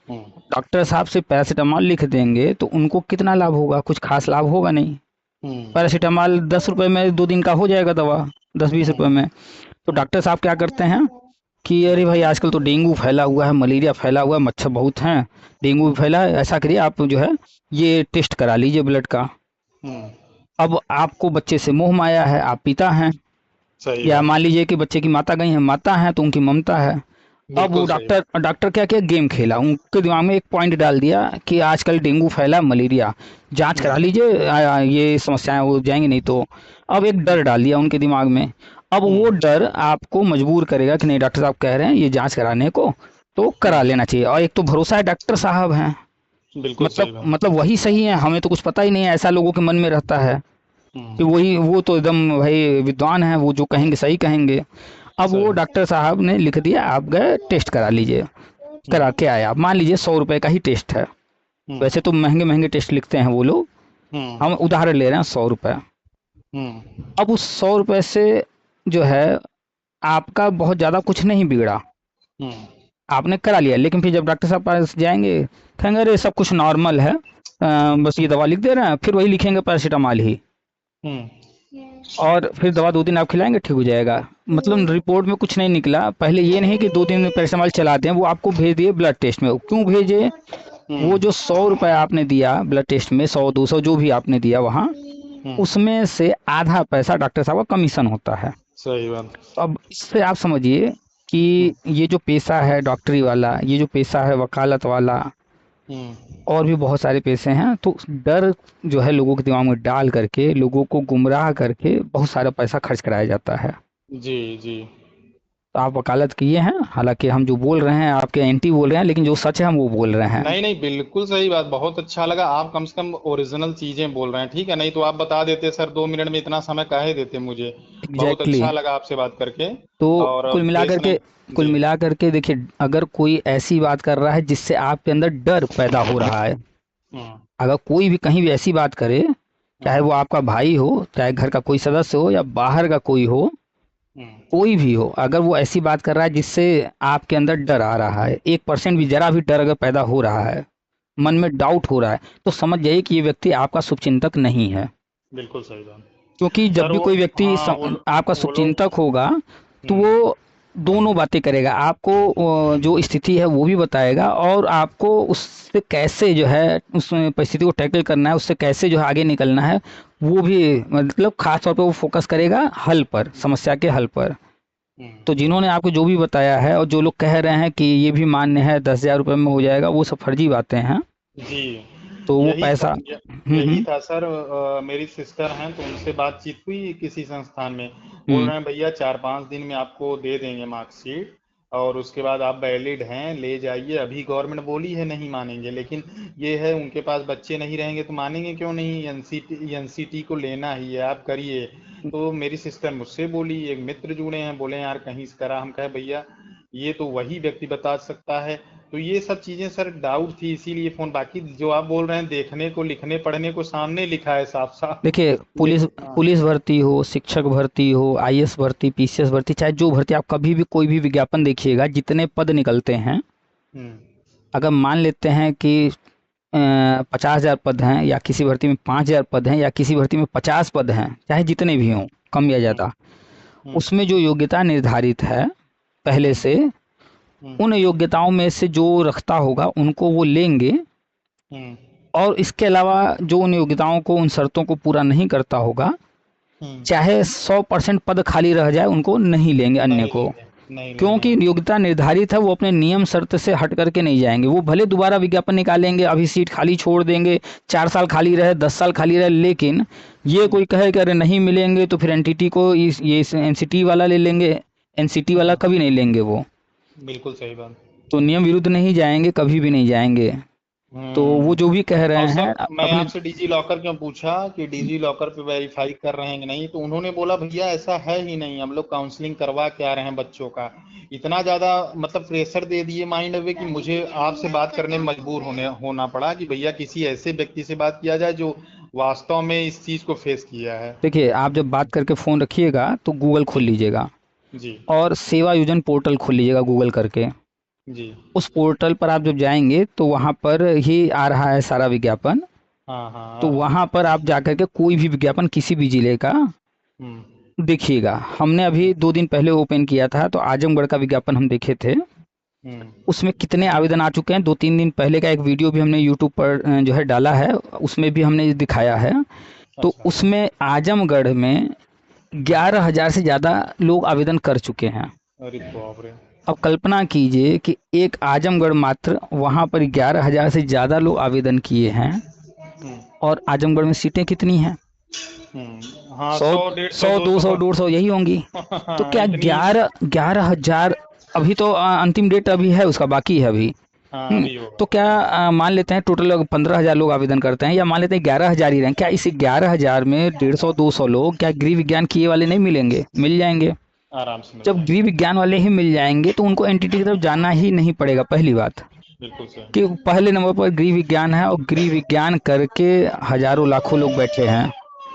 हम्म डॉक्टर साहब से पैरासीटामॉल लिख देंगे तो उनको कितना लाभ होगा? कुछ खास लाभ होगा नहीं। हम्म पैरासीटामॉल 10 रुपए में 2 दिन का हो जाएगा दवा, 10-20 रुपए हम्म में। तो डॉक्टर साहब क्या करते हैं कि अरे भाई आजकल तो डेंगू फैला हुआ है, मलेरिया फैला हुआ है, मच्छर बहुत हैं, डेंगू भी फैला है, ऐसा करिए आप जो है ये टेस्ट करा लीजिए ब्लड का। हम्म। अब आपको बच्चे से मोह माया है, आप पिता हैं, सही या बात। मान लीजिए कि बच्चे की माता गई हैं, माता हैं तो उनकी ममता है। अब वो बिल्कुल सही डॉक्टर बात। डॉक्टर क्या किया, गेम खेला, उनके दिमाग में एक पॉइंट डाल दिया कि आजकल डेंगू फैला, मलेरिया, जांच करा हम्म लीजिए, ये समस्याएं हो जाएंगी नहीं तो। अब एक डर डाल दिया उनके दिमाग में। अब वो हम्म। डर आपको मजबूर करेगा कि नहीं, डॉक्टर साहब कह रहे हैं ये जांच कराने को, तो करा हम्म। लेना चाहिए। और एक तो भरोसा है, डॉक्टर साहब हैं, बिल्कुल मतलब सही बात। मतलब वही सही है, हमें तो कुछ पता ही नहीं है, ऐसा लोगों के मन में रहता है कि हम्म। वही, वो तो एकदम भाई विद्वान है, वो जो कहेंगे सही कहेंगे। अब वो सही। डॉक्टर साहब ने लिख दिया, आप गए टेस्ट करा लीजिए, करा हम्म के आए। आप मान लीजिए 100 रुपए का ही टेस्ट है, हम्म वैसे तो महंगे महंगे टेस्ट लिखते हैं वो लोग, हम्म हम उदाहरण ले रहे हैं 100 रुपए। हम्म अब उस 100 रुपए से जो है आपका बहुत ज़्यादा कुछ नहीं बिगड़ा, हम्म आपने करा लिया। लेकिन फिर जब डॉक्टर साहब पास जाएंगे, कहेंगे अरे सब कुछ नॉर्मल है, बस ये दवा लिख दे रहे हैं, फिर वही लिखेंगे पैरासीटामॉल ही, हम्म। और फिर दवा 2 दिन आप खिलाएंगे ठीक हो जाएगा। मतलब रिपोर्ट में कुछ नहीं निकला। पहले ये नहीं कि 2 दिन में पैरासीटामॉल चलाते हैं, वो आपको भेज दिए ब्लड टेस्ट में। क्यों भेजे? वो हम्म जो 100 रुपए आपने दिया ब्लड टेस्ट में, 100-200 जो भी आपने दिया वहाँ, हम्म। उसमें से आधा पैसा डॉक्टर साहब का कमीशन होता है। सही बात। अब इससे आप समझिए कि हम्म ये जो पेशा है डॉक्टरी वाला, ये जो पेशा है वकालत वाला, हम्म। और भी बहुत सारे पेशे हैं, तो डर जो है लोगों के दिमाग में डाल करके, लोगों को गुमराह करके बहुत सारा पैसा खर्च कराया जाता है। जी जी। तो आप वकालत किए हैं, हालांकि हम जो बोल रहे हैं आपके एंटी बोल रहे हैं, लेकिन जो सच है हम वो बोल रहे हैं। नहीं नहीं, बिल्कुल सही बात। बहुत अच्छा लगा, आप कम से कम ओरिजिनल चीजें बोल रहे हैं। ठीक है, नहीं तो आप बता देते सर, 2 मिनट में इतना समय काहे देते मुझे। बहुत एग्जैक्टली अच्छा exactly। लगा आपसे बात करके। तो और कुल मिलाकर बेसने। के कुल जी। मिलाकर के देखिए, अगर कोई ऐसी बात कर रहा है जिससे आपके अंदर डर पैदा हो रहा है, हम्म अगर कोई भी कहीं भी ऐसी बात करे, चाहे हम्म वो आपका भाई हो, चाहे घर का कोई सदस्य हो, या बाहर का कोई हो, हम्म कोई भी हो, अगर वो ऐसी बात कर रहा है जिससे आपके अंदर डर आ रहा है, 1% भी, जरा भी डर अगर पैदा हो रहा है, मन हम्म। में डाउट हो रहा है, तो समझ जाइए कि ये व्यक्ति आपका शुभचिंतक नहीं है। बिल्कुल सही बात। क्योंकि जब सर भी वो, कोई व्यक्ति हाँ आपका वो लोग। शुभचिंतक होगा, तो हम्म वो दोनों बातें करेगा, आपको जो स्थिति है वो भी बताएगा, और आपको उससे कैसे जो है उस परिस्थिति को टैकल करना है, उससे कैसे जो है आगे निकलना है, वो भी, मतलब खास तौर पे वो फोकस करेगा हल पर, समस्या के हल पर। तो हम्म। जिन्होंने आपको जो भी बताया है, और जो लोग कह रहे हैं कि ये भी मान्य है 10,000 रुपये में हो जाएगा, वो सब फर्जी बातें हैं। जी। तो वो यही था पैसा। यही हम्म। था सर। मेरी सिस्टर हैं तो उनसे बातचीत हुई किसी संस्थान में। बोल हम्म। रहे हैं भैया 4-5 दिन में आपको दे देंगे मार्कशीट, और उसके बाद आप वैलिड हैं, ले जाइए। अभी गवर्नमेंट बोली है नहीं मानेंगे, लेकिन ये है उनके पास बच्चे नहीं रहेंगे तो मानेंगे क्यों नहीं। एनसीटी को लेना ही है, आप करिए। तो मेरी सिस्टर मुझसे बोली, एक मित्र जुड़े हैं, बोले यार कहीं से करा। हम कहे भैया ये तो वही व्यक्ति बता सकता है। तो ये सब चीजें सर डाउट थी, इसीलिए फोन। बाकी जो आप बोल रहे हैं देखने को, लिखने पढ़ने को सामने लिखा है साफ साफ। देखिए, पुलिस हाँ। पुलिस भर्ती हो, शिक्षक भर्ती हो, आईएएस भर्ती, पीसीएस भर्ती, चाहे जो भर्ती, आप कभी भी कोई भी विज्ञापन देखिएगा, जितने पद निकलते हैं, हम्म अगर मान लेते हैं कि 50,000 पद हैं, या किसी भर्ती में 5,000 पद हैं, या किसी भर्ती में 50 पद हैं, चाहे जितने भी हों, कम या हम्म ज़्यादा, हम्म उसमें जो योग्यता निर्धारित है पहले हम्म से, हम्म उन योग्यताओं में से जो रखता होगा उनको वो लेंगे। हम्म और इसके अलावा जो उन योग्यताओं को, उन शर्तों को पूरा नहीं करता होगा, हम्म। चाहे 100% पद खाली रह जाए, उनको नहीं लेंगे अन्य नहीं को। लेंगे। नहीं लेंगे क्योंकि हाँ। योग्यता निर्धारित है, वो अपने नियम शर्त से हट करके नहीं जाएंगे। वो भले दोबारा विज्ञापन निकालेंगे, अभी सीट खाली छोड़ देंगे, 4 साल खाली रहे, 10 साल खाली रहे, लेकिन ये हम्म कोई कहे कि अरे नहीं मिलेंगे तो फिर एनटीटी को ये एनसीटी वाला ले लेंगे, एनसीटी वाला हम्म। कभी नहीं लेंगे वो। बिल्कुल सही बात। तो नियम विरुद्ध नहीं जाएंगे, कभी भी नहीं जाएंगे। तो वो हम्म। जो भी कह और रहे हैं सर मैं अपने। आपसे डिजी लॉकर क्यों पूछा कि डिजी लॉकर पे वेरीफाई कर रहे हैं कि नहीं, तो उन्होंने बोला भैया ऐसा है ही नहीं, हम लोग काउंसलिंग करवा के आ रहे हैं बच्चों का। इतना ज्यादा मतलब प्रेशर दे दिए माइंड में कि मुझे आपसे बात करने में मजबूर होना पड़ा कि भैया किसी ऐसे व्यक्ति से बात किया जाए जो वास्तव में इस चीज को फेस किया है। देखिए, आप जब बात करके फ़ोन रखिएगा तो गूगल खोल लीजिएगा जी और सेवा योजन पोर्टल खोल लीजिएगा गूगल करके। जी। उस पोर्टल पर आप जब जाएंगे तो वहाँ पर ही आ रहा है सारा विज्ञापन। हाँ हाँ, आ तो रहा है। वहाँ पर आप जाकर के कोई भी विज्ञापन किसी भी जिले का हम्म देखिएगा। हमने अभी 2 दिन पहले ओपन किया था तो आजमगढ़ का विज्ञापन हम देखे थे। हम्म। उसमें कितने आवेदन आ चुके हैं, 2-3 दिन पहले का एक वीडियो भी हमने यूट्यूब पर जो है डाला है, उसमें भी हमने दिखाया है। तो अच्छा। उसमें आजमगढ़ में 11,000 से ज़्यादा लोग आवेदन कर चुके हैं। अरे बाप रे। अब कल्पना कीजिए कि एक आजमगढ़ मात्र, वहाँ पर 11,000 से ज़्यादा लोग आवेदन किए हैं हम्म और आजमगढ़ में सीटें कितनी हैं? हाँ, सौ 100 150 सौ दो 200। सौ 150 यही होंगी। तो हाँ, क्या इतनी। 11,000? अभी तो अंतिम डेट अभी है, उसका बाकी है अभी। हाँ, अभी होगा। तो क्या मान लेते हैं टोटल 15,000 लोग आवेदन करते हैं, या मान लेते हैं 11,000 ही रहें, क्या इस 11,000 में 150-200 लोग क्या गृह विज्ञान किए वाले नहीं मिलेंगे? मिल जाएंगे। आराम से मिल जब गृह जाएंगे। विज्ञान वाले ही मिल जाएंगे तो उनको एनटीटी की तरफ जाना ही नहीं पड़ेगा। पहली बात बिल्कुल सही। कि पहले नंबर पर गृह विज्ञान है और गृह विज्ञान करके हजारों लाखों लोग बैठे हैं,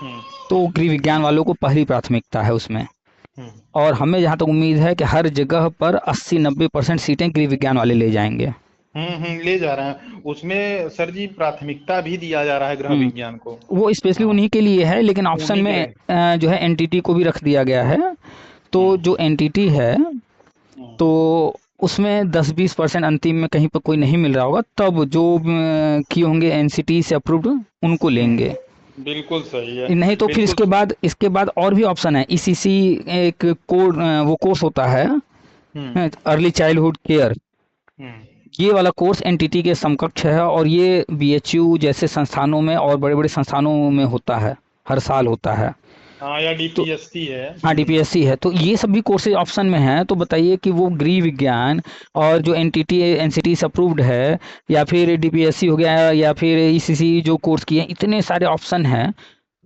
हम्म तो गृह विज्ञान वालों को पहली प्राथमिकता है उसमें। हम्म और हमें जहाँ तक उम्मीद है कि हर जगह पर 80-90% सीटें गृह विज्ञान वाले ले जाएंगे। ले जा रहे हैं उसमें सर जी, प्राथमिकता भी दिया जा रहा है गृह हम्म विज्ञान को। वो स्पेशली हाँ, उन्हीं के लिए है, लेकिन ऑप्शन उन्हीं के में लिए। जो है एनटीटी को भी रख दिया गया है। तो हम्म जो एनटीटी है, हम्म तो उसमें 10-20% अंतिम में कहीं पर कोई नहीं मिल रहा होगा, तब जो किए होंगे एनसीटी से अप्रूव्ड उनको लेंगे। बिल्कुल सही है। नहीं तो फिर बिल्कुल। इसके बाद और भी ऑप्शन है। ईसीसी एक वो कोर्स होता है, हम्म अर्ली चाइल्डहुड केयर। हम्म ये वाला कोर्स एनटीटी के समकक्ष है और ये बीएचयू जैसे संस्थानों में और बड़े बड़े संस्थानों में होता है, हर साल होता है। हाँ, या तो डीपीएससी है। हाँ, डीपीएससी है। तो ये सब भी कोर्सेज ऑप्शन में हैं। तो बताइए कि वो गृह विज्ञान और जो एनटीटी एनसीटी से अप्रूव्ड है, या फिर डीपीएससी हो गया, या फिर ईसीसी जो कोर्स किए हैं, इतने सारे ऑप्शन हैं।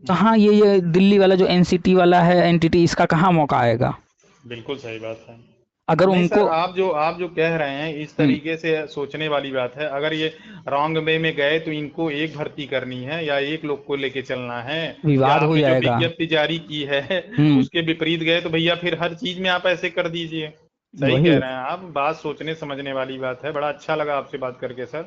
कहाँ ये दिल्ली वाला जो एनसीटी वाला है एनटीटी, इसका कहाँ मौका आएगा बिल्कुल सही बात है। अगर नहीं सर, उनको। आप जो कह रहे हैं इस हम्म, तरीके से सोचने वाली बात है। अगर ये रॉन्ग वे में गए तो इनको एक भर्ती करनी है या एक लोग को लेके चलना है, या विवाद हो आपने जो जाएगा। विज्ञप्ति जारी की है हम्म उसके विपरीत गए तो भैया फिर हर चीज में आप ऐसे कर दीजिए। सही कह वही। रहे हैं आप, बात सोचने समझने वाली बात है। बड़ा अच्छा लगा आपसे बात करके सर।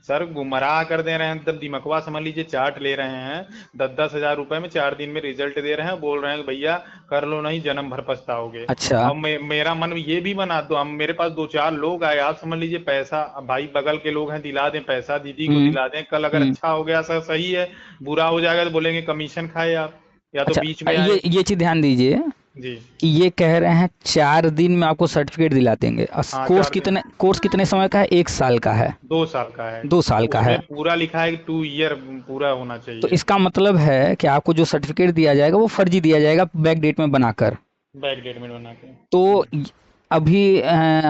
सर गुमराह कर दे रहे हैं, तब दिमकवा समझ लीजिए, चाट ले रहे हैं। 10-10 हजार रुपए में 4 दिन में रिजल्ट दे रहे हैं, बोल रहे हैं कि भैया कर लो, नहीं जन्म भर पछताओगे। अच्छा। अब मेरा मन ये भी बना दो, हम मेरे पास 2-4 लोग आए, आप समझ लीजिए पैसा, अब भाई बगल के लोग हैं, दिला दें पैसा, दीदी को हम्म दिला दें, कल अगर हम्म अच्छा हो गया सर सही है, बुरा हो जाएगा तो बोलेंगे कमीशन खाए आप, या तो अच्छा, बीच में आए। ये चीज ध्यान दीजिए जी। कि ये कह रहे हैं 4 दिन में आपको सर्टिफिकेट दिला देंगे। हाँ, 4 दिन। कोर्स कितने समय का है? 1 साल का है। 2 साल का है। 2 साल का है। उसमें पूरा लिखा है कि 2 ईयर पूरा होना तो चाहिए। इसका मतलब है कि आपको जो सर्टिफिकेट दिया जाएगा वो फर्जी दिया जाएगा, बैक डेट में बनाकर। बैक डेट में बना के। तो अभी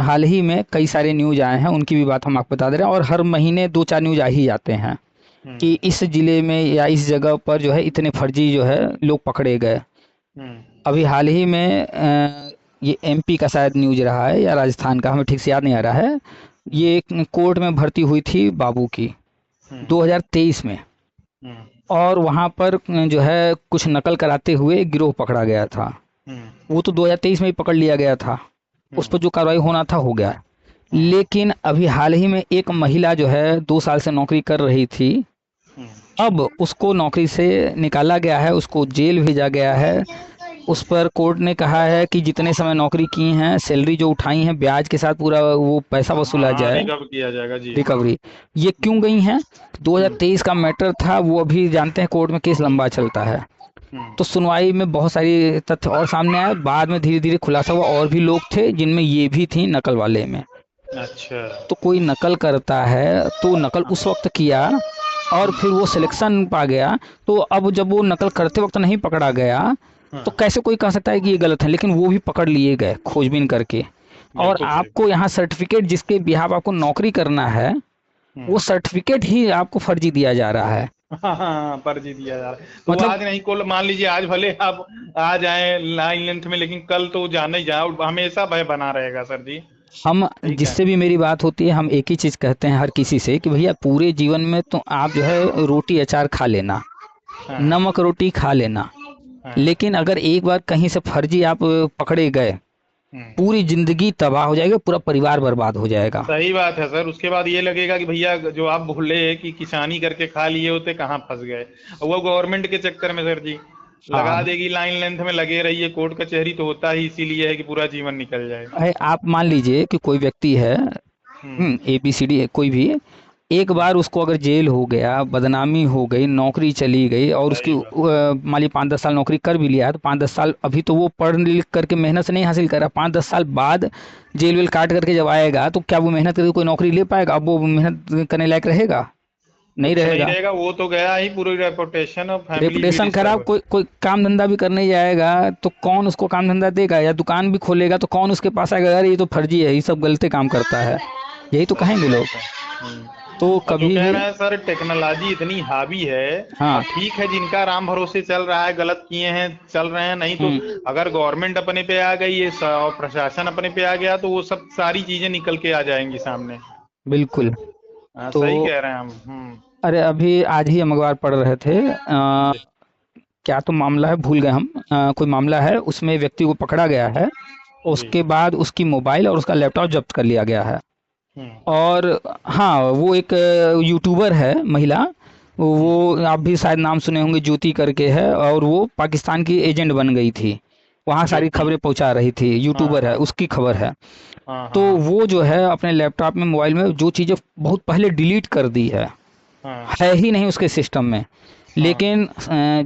हाल ही में कई सारे न्यूज आए हैं, उनकी भी बात हम आपको बता दे रहे हैं। और हर महीने 2-4 न्यूज आ ही जाते हैं कि हम्म इस जिले में या इस जगह पर जो है इतने फर्जी जो है लोग पकड़े गए। हम्म अभी हाल ही में ये एमपी का शायद न्यूज रहा है या राजस्थान का, हमें ठीक से याद नहीं आ रहा है। ये एक कोर्ट में भर्ती हुई थी बाबू की, हम्म 2023 में। हम्म और वहाँ पर जो है कुछ नकल कराते हुए गिरोह पकड़ा गया था। हम्म वो तो 2023 में ही पकड़ लिया गया था, उस हम्म पर जो कार्रवाई होना था हो गया। हम्म लेकिन अभी हाल ही में एक महिला जो है 2 साल से नौकरी कर रही थी, हम्म अब उसको नौकरी से निकाला गया है, उसको जेल भेजा गया है। उस पर कोर्ट ने कहा है कि जितने समय नौकरी की हैं, सैलरी जो उठाई हैं, ब्याज के साथ पूरा वो पैसा वसूला हाँ, जाए, रिकवर किया जाएगा जी। रिकवरी। ये क्यों गई हैं? हम्म 2023 का मैटर था, वो अभी जानते हैं कोर्ट में केस लंबा चलता है। हम्म तो सुनवाई में बहुत सारी तथ्य और सामने आए, बाद में धीरे धीरे खुलासा हुआ और भी लोग थे जिनमें ये भी थी नकल वाले में। अच्छा। तो कोई नकल करता है तो नकल हाँ उस वक्त किया और फिर वो सिलेक्शन पा गया। तो अब जब वो नकल करते वक्त नहीं पकड़ा गया, तो हाँ, कैसे कोई कह सकता है कि ये गलत है? लेकिन वो भी पकड़ लिए गए खोजबीन करके। और बिल्कुल सही। आपको यहाँ सर्टिफिकेट, जिसके बिहाफ आपको नौकरी करना है, वो हम्म सर्टिफिकेट ही आपको फर्जी दिया जा रहा है। हाँ हाँ, पर्ची दिया जा रहा है तो वो मतलब आज नहीं, कल मान लीजिए, आज भले आप आ जाए लाइन लेंथ में, लेकिन कल तो जाना ही जाए, हमेशा भय बना रहेगा सर जी। हम, ठीक है। जिससे भी मेरी बात होती है, हम एक ही चीज़ कहते हैं हर किसी से कि भैया पूरे जीवन में तो आप जो है रोटी अचार खा लेना, हाँ नमक रोटी खा लेना। हाँ। लेकिन अगर एक बार कहीं से फर्जी आप पकड़े गए, हम्म। पूरी जिंदगी तबाह हो जाएगी, पूरा परिवार बर्बाद हो जाएगा। सही बात है सर। उसके बाद ये लगेगा कि भैया जो आप बोले कि किसानी करके खा लिए होते कहाँ फंस गए। वो गवर्नमेंट के चक्कर में सर जी लगा हाँ, देगी, लाइन लेंथ में लगे रहिए। कोर्ट कचहरी तो होता ही इसीलिए है कि पूरा जीवन निकल जाए। आप मान लीजिए कि कोई व्यक्ति है, हम्म। ABCD कोई भी, एक हम्म। बार उसको अगर जेल हो गया, बदनामी हो गई, नौकरी चली गई, और उसकी सही बात। मान लीजिए 5-10 साल नौकरी कर भी लिया है, तो 5-10 साल अभी तो वो पढ़ लिख करके मेहनत से नहीं हासिल कर रहा, 5-10 साल बाद जेल वेल काट करके जब आएगा तो क्या वो मेहनत करके कोई नौकरी ले पाएगा? अब वो मेहनत करने लायक रहेगा? नहीं कुछ नहीं रहेगा। रहेगा, वो तो गया ही, पूरी रेपुटेशन और फैमिली भी रेपुटेशन खराब। डिस्टर्ब। कोई कोई काम धंधा भी करने जाएगा तो कौन उसको काम धंधा देगा? या दुकान भी खोलेगा तो कौन उसके पास आएगा, यार ये तो फर्जी है, ये सब गलते काम करता है, यही तो सही कहेंगे लोग। बात है। तो और जो कभी कह भी। रहे हैं सर टेक्नोलॉजी इतनी हावी है। हाँ। अब ठीक है, जिनका राम भरोसे चल रहा है, गलत किए हैं चल रहे हैं, नहीं तो हम्म। अगर गवर्नमेंट अपने पे आ गई है और प्रशासन अपने पे आ गया तो वो सब सारी चीजें निकल के आ जाएंगी सामने। बिल्कुल। हाँ, तो सही कह रहे हैं हम। अरे अभी आज ही हम अखबार पढ़ रहे थे, जी। क्या तो मामला है भूल गए हम, कोई मामला है उसमें व्यक्ति को पकड़ा गया है, जी। उसके बाद उसकी मोबाइल और उसका लैपटॉप जब्त कर लिया गया है। हम्म। और हाँ, वो एक यूट्यूबर है, महिला, हम्म। वो आप भी शायद नाम सुने होंगे, ज्योति करके है, और वो पाकिस्तान की एजेंट बन गई थी, वहाँ सारी ज्योति। खबरें पहुँचा रही थी, हाँ यूट्यूबर है, हाँ उसकी खबर है। हाँ तो हाँ वो जो है अपने लैपटॉप में, मोबाइल में जो चीज़ें बहुत पहले डिलीट कर दी हाँ है ही नहीं उसके सिस्टम में। हाँ। लेकिन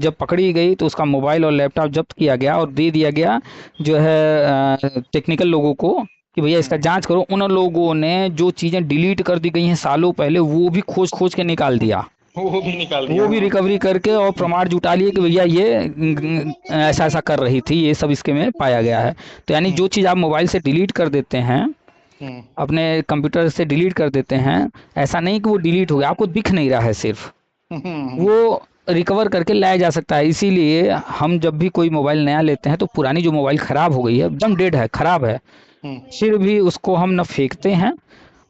जब पकड़ी गई तो उसका मोबाइल और लैपटॉप जब्त किया गया और दे दिया गया जो है टेक्निकल लोगों को, कि भैया इसका हम्म। जांच करो। उन लोगों ने जो चीज़ें डिलीट कर दी गई हैं सालों पहले, वो भी खोज खोज के निकाल दिया, वो भी निकाल दिया वो भी हाँ। रिकवरी करके और प्रमाण जुटा लिए कि भैया ये ऐसा ऐसा कर रही थी, ये सब इसके में पाया गया है। तो यानी हम्म। जो चीज़ आप मोबाइल से डिलीट कर देते हैं, हम्म। अपने कंप्यूटर से डिलीट कर देते हैं, ऐसा नहीं कि वो डिलीट हो गया, आपको दिख नहीं रहा है सिर्फ, हम्म। वो रिकवर करके लाया जा सकता है। इसीलिए हम जब भी कोई मोबाइल नया लेते हैं तो पुरानी जो मोबाइल ख़राब हो गई है, एकदम डेड है, ख़राब है, हम्म। फिर भी उसको हम न फेंकते हैं,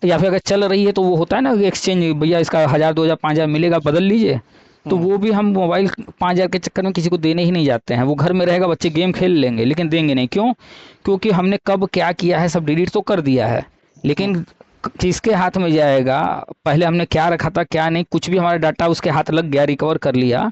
या फिर अगर चल रही है तो वो होता है ना एक्सचेंज, भैया इसका 1000, 2000, 5000 मिलेगा, बदल लीजिए। तो हम्म। वो भी हम मोबाइल 5000 के चक्कर में किसी को देने ही नहीं जाते हैं। वो घर में रहेगा, बच्चे गेम खेल लेंगे, लेकिन देंगे नहीं। क्यों? क्योंकि हमने कब क्या किया है सब डिलीट तो कर दिया है, हम्म। लेकिन किसके हाथ में जाएगा, पहले हमने क्या रखा था क्या नहीं, कुछ भी हमारा डाटा उसके हाथ लग गया, रिकवर कर लिया,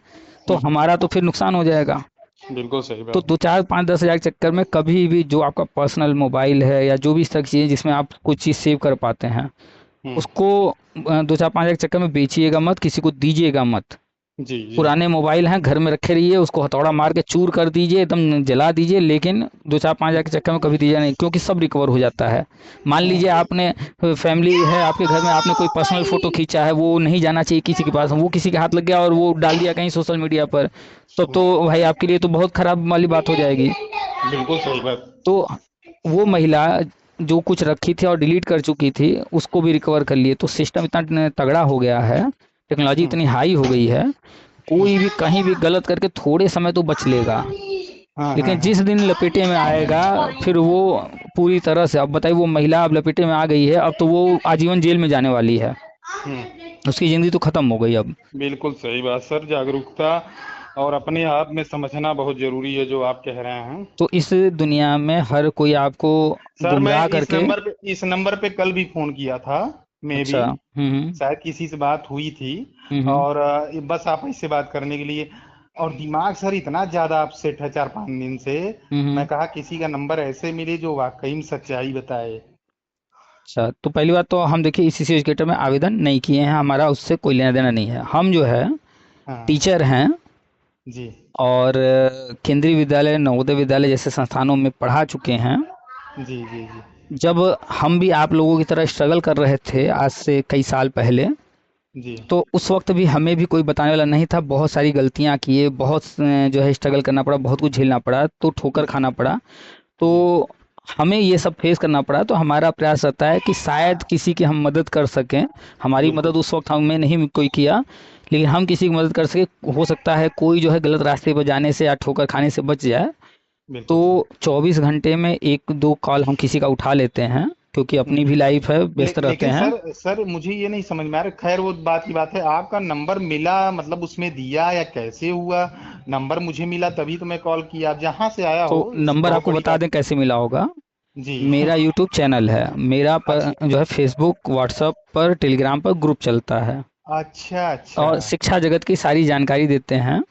तो हम्म। हमारा तो फिर नुकसान हो जाएगा। बिल्कुल सही तो बात। 2, 4, 5, 10 हज़ार के चक्कर में कभी भी जो आपका पर्सनल मोबाइल है या जो भी इस तरह की चीज़ जिसमें आप कुछ चीज़ सेव कर पाते हैं, हम्म। उसको 2, 4, 5 हज़ार के चक्कर में बेचिएगा मत, किसी को दीजिएगा मत। जी जी। पुराने मोबाइल हैं घर में रखे रहिए, उसको हथौड़ा मार के चूर कर दीजिए, एकदम जला दीजिए, लेकिन 2, 4, 5 हज़ार के चक्कर में कभी दीजिए नहीं, क्योंकि सब रिकवर हो जाता है। मान लीजिए हम्म। आपने फैमिली है आपके घर में, आपने कोई पर्सनल फोटो खींचा है, वो नहीं जाना चाहिए किसी के पास, वो किसी के हाथ लग गया और वो डाल दिया कहीं सोशल मीडिया पर, तो भाई आपके लिए तो बहुत खराब वाली बात हो जाएगी। बिल्कुल सही बात। तो वो महिला जो कुछ रखी थी और डिलीट कर चुकी थी, उसको भी रिकवर कर लिए। तो सिस्टम इतना तगड़ा हो गया है, टेक्नोलॉजी हम्म। इतनी हाई हो गई है, कोई भी कहीं भी गलत करके थोड़े समय तो बच लेगा, हाँ हाँ लेकिन हाँ। जिस दिन लपेटे में आएगा फिर वो पूरी तरह से। अब बताइए, वो महिला अब लपेटे में आ गई है, अब तो वो आजीवन जेल में जाने वाली है, उसकी ज़िंदगी तो ख़त्म हो गई अब। बिल्कुल सही बात सर। जागरूकता और अपने आप में समझना बहुत जरूरी है जो आप कह रहे हैं। तो इस दुनिया में हर कोई आपको सर मैं गुमराह करके। इस नंबर पे कल भी फोन किया था। मैं भी अच्छा। हम्म। शायद किसी से बात हुई थी। हम्म। और बस आप इससे बात करने के लिए। और दिमाग सर इतना ज्यादा अपसेट है 4-5 दिन से। हम्म। मैं कहा किसी का नंबर ऐसे मिले जो वाकई में सच्चाई बताए। अच्छा, तो पहली बात तो हम देखिए इसी एजुकेटर में आवेदन नहीं किए हैं, हमारा उससे कोई लेना देना नहीं है। हम जो है हाँ। टीचर हैं, जी और केंद्रीय विद्यालय, नवोदय विद्यालय जैसे संस्थानों में पढ़ा चुके हैं। जी जी जी। जब हम भी आप लोगों की तरह स्ट्रगल कर रहे थे आज से कई साल पहले, जी। तो उस वक्त भी हमें भी कोई बताने वाला नहीं था, बहुत सारी गलतियां किए, बहुत जो है स्ट्रगल करना पड़ा, बहुत कुछ झेलना पड़ा, तो ठोकर जी खाना पड़ा। तो जी। हमें ये सब फेस करना पड़ा, तो हमारा प्रयास रहता है कि शायद किसी की हम मदद कर सकें। हमारी बिल्कुल। मदद उस वक्त हमें नहीं कोई किया, लेकिन हम किसी की मदद कर सके, हो सकता है कोई जो है गलत रास्ते पर जाने से या ठोकर खाने से बच जाए। तो बिल्कुल सही। 24 घंटे में 1-2 कॉल हम किसी का उठा लेते हैं, क्योंकि अपनी भी लाइफ है, व्यस्त रहते लेकिन हैं। सर मुझे ये नहीं समझ में आ रहा। खैर वो बात की बात है, आपका नंबर मिला मतलब उसमें दिया या कैसे हुआ? नंबर मुझे मिला तभी तो मैं कॉल किया, आप जहाँ से आया तो हो इससे नंबर बहुत आपको बड़ी बता बात। दें कैसे मिला होगा। जी। मेरा यूट्यूब चैनल है, मेरा अच्छा जो है फेसबुक, व्हाट्सएप पर, टेलीग्राम पर ग्रुप चलता है अच्छा अच्छा। और शिक्षा जगत की सारी जानकारी देते हैं, हाँ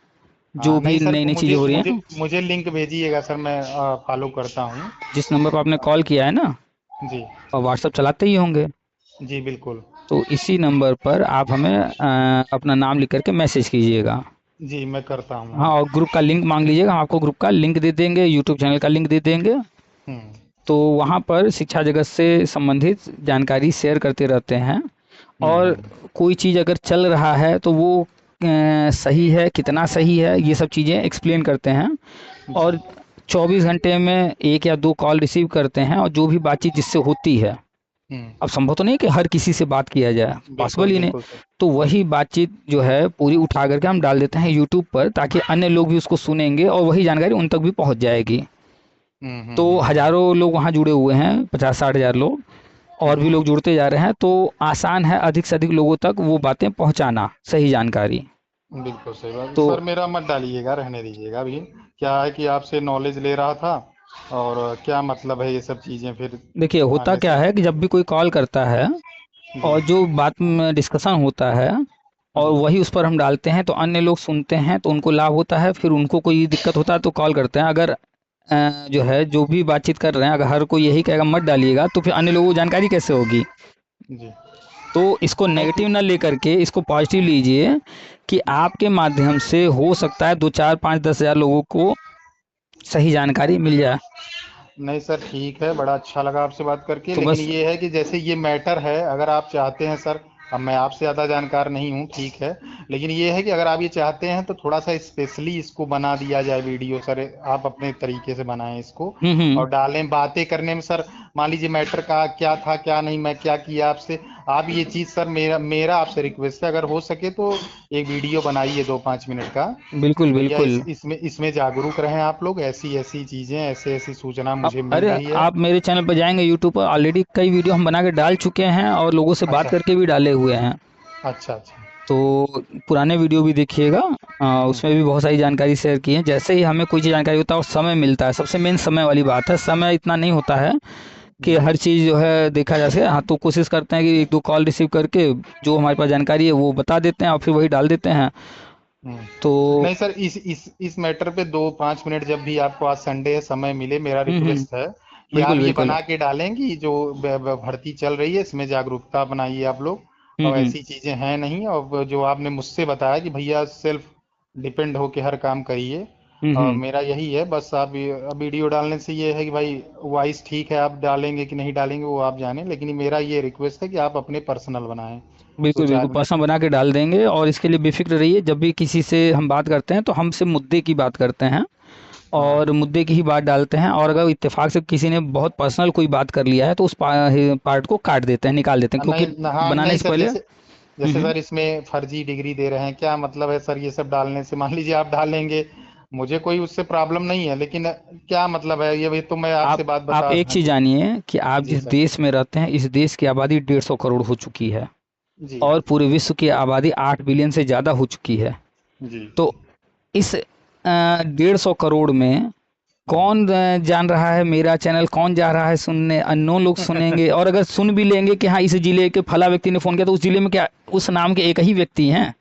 जो नहीं भी सर, नई नई चीज़ें मुझे हो रही मुझे हैं। मुझे लिंक भेजिएगा सर, मैं फॉलो करता हूँ। जिस नंबर पर आपने कॉल किया है ना, जी और व्हाट्सएप चलाते ही होंगे, जी बिल्कुल। तो इसी नंबर पर आप हमें अपना नाम लिख करके मैसेज कीजिएगा। जी मैं करता हूँ। हाँ, और ग्रुप का लिंक मांग लीजिएगा, हम आपको ग्रुप का लिंक दे देंगे, यूट्यूब चैनल का लिंक दे देंगे। हम्म। तो वहाँ पर शिक्षा जगत से संबंधित जानकारी शेयर करते रहते हैं। और हम्म। कोई चीज़ अगर चल रहा है तो वो सही है, कितना सही है, ये सब चीज़ें एक्सप्लेन करते हैं। जी। और 24 घंटे में 1 या 2 कॉल रिसीव करते हैं, और जो भी बातचीत जिससे होती है, हम्म। अब संभव तो नहीं कि हर किसी से बात किया जाए, पॉसिबल बिल्कुल ही नहीं। बिल्कुल सर। तो वही बातचीत जो है पूरी उठा करके हम डाल देते हैं यूट्यूब पर, ताकि अन्य लोग भी उसको सुनेंगे और वही जानकारी उन तक भी पहुंच जाएगी। तो हम्म। हज़ारों लोग वहाँ जुड़े हुए हैं, 50-60 हज़ार लोग, और भी हम्म। लोग जुड़ते जा रहे हैं। तो आसान है अधिक से अधिक लोगों तक वो बातें पहुंचाना, सही जानकारी। बिल्कुल सही बात तो सर, मेरा मत डालिएगा, रहने दीजिएगा अभी। क्या है कि आपसे नॉलेज ले रहा था, और क्या मतलब है ये सब चीज़ें फिर देखिए, होता आगे क्या से। है कि जब भी कोई कॉल करता है जी और जो बात में डिस्कशन होता है और जी। वही उस पर हम डालते हैं, तो अन्य लोग सुनते हैं तो उनको लाभ होता है, फिर उनको कोई दिक्कत होता है तो कॉल करते हैं। अगर जो है जो भी बातचीत कर रहे हैं, अगर हर कोई यही कहेगा मत डालिएगा, तो फिर अन्य लोगों को जानकारी कैसे होगी। जी। तो इसको नहीं। नेगेटिव ना लेकर के इसको पॉजिटिव लीजिए, कि आपके माध्यम से हो सकता है 2, 4, 5, 10 हज़ार लोगों को सही जानकारी मिल जाए। नहीं सर ठीक है, बड़ा अच्छा लगा आपसे बात करके, तो लेकिन बस। ये है कि जैसे ये मैटर है, अगर आप चाहते हैं सर, अब मैं आपसे ज़्यादा जानकार नहीं हूँ ठीक है, लेकिन ये है कि अगर आप ये चाहते हैं तो थोड़ा सा स्पेशली इसको बना दिया जाए वीडियो सर, आप अपने तरीके से बनाएं इसको हम्म। और डालें बातें करने में सर। मान लीजिए मैटर का क्या था क्या नहीं, मैं क्या किया आपसे, आप ये चीज़ सर, मेरा मेरा आपसे रिक्वेस्ट है, अगर हो सके तो एक वीडियो बनाइए 2-5 मिनट का, बिल्कुल कि भैया बिल्कुल। इसमें इसमें जागरूक रहें आप लोग, ऐसी ऐसी चीज़ें, ऐसे ऐसी सूचना अब मुझे मिल अरे, रही है। आप मेरे चैनल पर जाएंगे, यूट्यूब पर ऑलरेडी कई वीडियो हम बना के डाल चुके हैं और लोगों से बात अच्छा करके भी डाले हुए हैं। अच्छा अच्छा। तो पुराने वीडियो भी देखिएगा, उसमें भी बहुत सारी जानकारी शेयर की है। जैसे ही हमें कोई चीज़ जानकारी होता है और समय मिलता है, सबसे मेन समय वाली बात है, समय इतना नहीं होता है कि जी। हर चीज़ जो है देखा जा सके। हाँ, तो कोशिश करते हैं कि 1-2 कॉल रिसीव करके जो हमारे पास जानकारी है वो बता देते हैं और फिर वही डाल देते हैं। हम्म। तो नहीं सर, इस मैटर पे 2-5 मिनट जब भी आपको, आज संडे है, समय मिले, मेरा रिक्वेस्ट है कि आप बिल्कुल ये बिल्कुल। बना के डालेंगी जो भर्ती चल रही है, इसमें जागरूकता बनाइए आप लोग। और हम्म। ऐसी चीजें हैं नहीं, और जो आपने मुझसे बताया कि भैया सेल्फ डिपेंड होके हर काम करिए, और हम्म। मेरा यही है बस। आप वीडियो डालने से ये है कि भाई वॉइस ठीक है, आप डालेंगे कि नहीं डालेंगे वो आप जाने, लेकिन मेरा ये रिक्वेस्ट है कि आप अपने पर्सनल बनाएं दो बिल्कुल चार बिल्कुल, मिनट पर्सनल बना के डाल देंगे। और इसके लिए बेफिक्र रहिए, जब भी किसी से हम बात करते हैं तो हमसे मुद्दे की बात करते हैं और हाँ। मुद्दे की ही बात डालते हैं। और अगर इत्तेफाक से किसी ने बहुत पर्सनल कोई बात कर लिया है तो उस पार्ट को काट देते हैं, निकाल देते हैं, नहीं क्योंकि हाँ बनाने नहीं से सर, पहले। जैसे जैसे सर इसमें फर्जी डिग्री दे रहे हैं, क्या मतलब है सर ये सब डालने से? मान लीजिए आप डालेंगे, मुझे कोई उससे प्रॉब्लम नहीं है, लेकिन क्या मतलब है ये भी तो मैं आप आपसे बात आप बता। एक चीज़ जानिए कि आप जी जिस सर। देश में रहते हैं, इस देश की आबादी 150 करोड़ हो चुकी है, जी और पूरे विश्व की आबादी 8 बिलियन से ज़्यादा हो चुकी है। जी। तो इस 150 करोड़ में कौन जान रहा है मेरा चैनल, कौन जा रहा है सुनने? अननोन लोग सुनेंगे, और अगर सुन भी लेंगे कि हाँ इस जिले के फला व्यक्ति ने फ़ोन किया, तो उस जिले में क्या उस नाम के एक ही व्यक्ति हैं?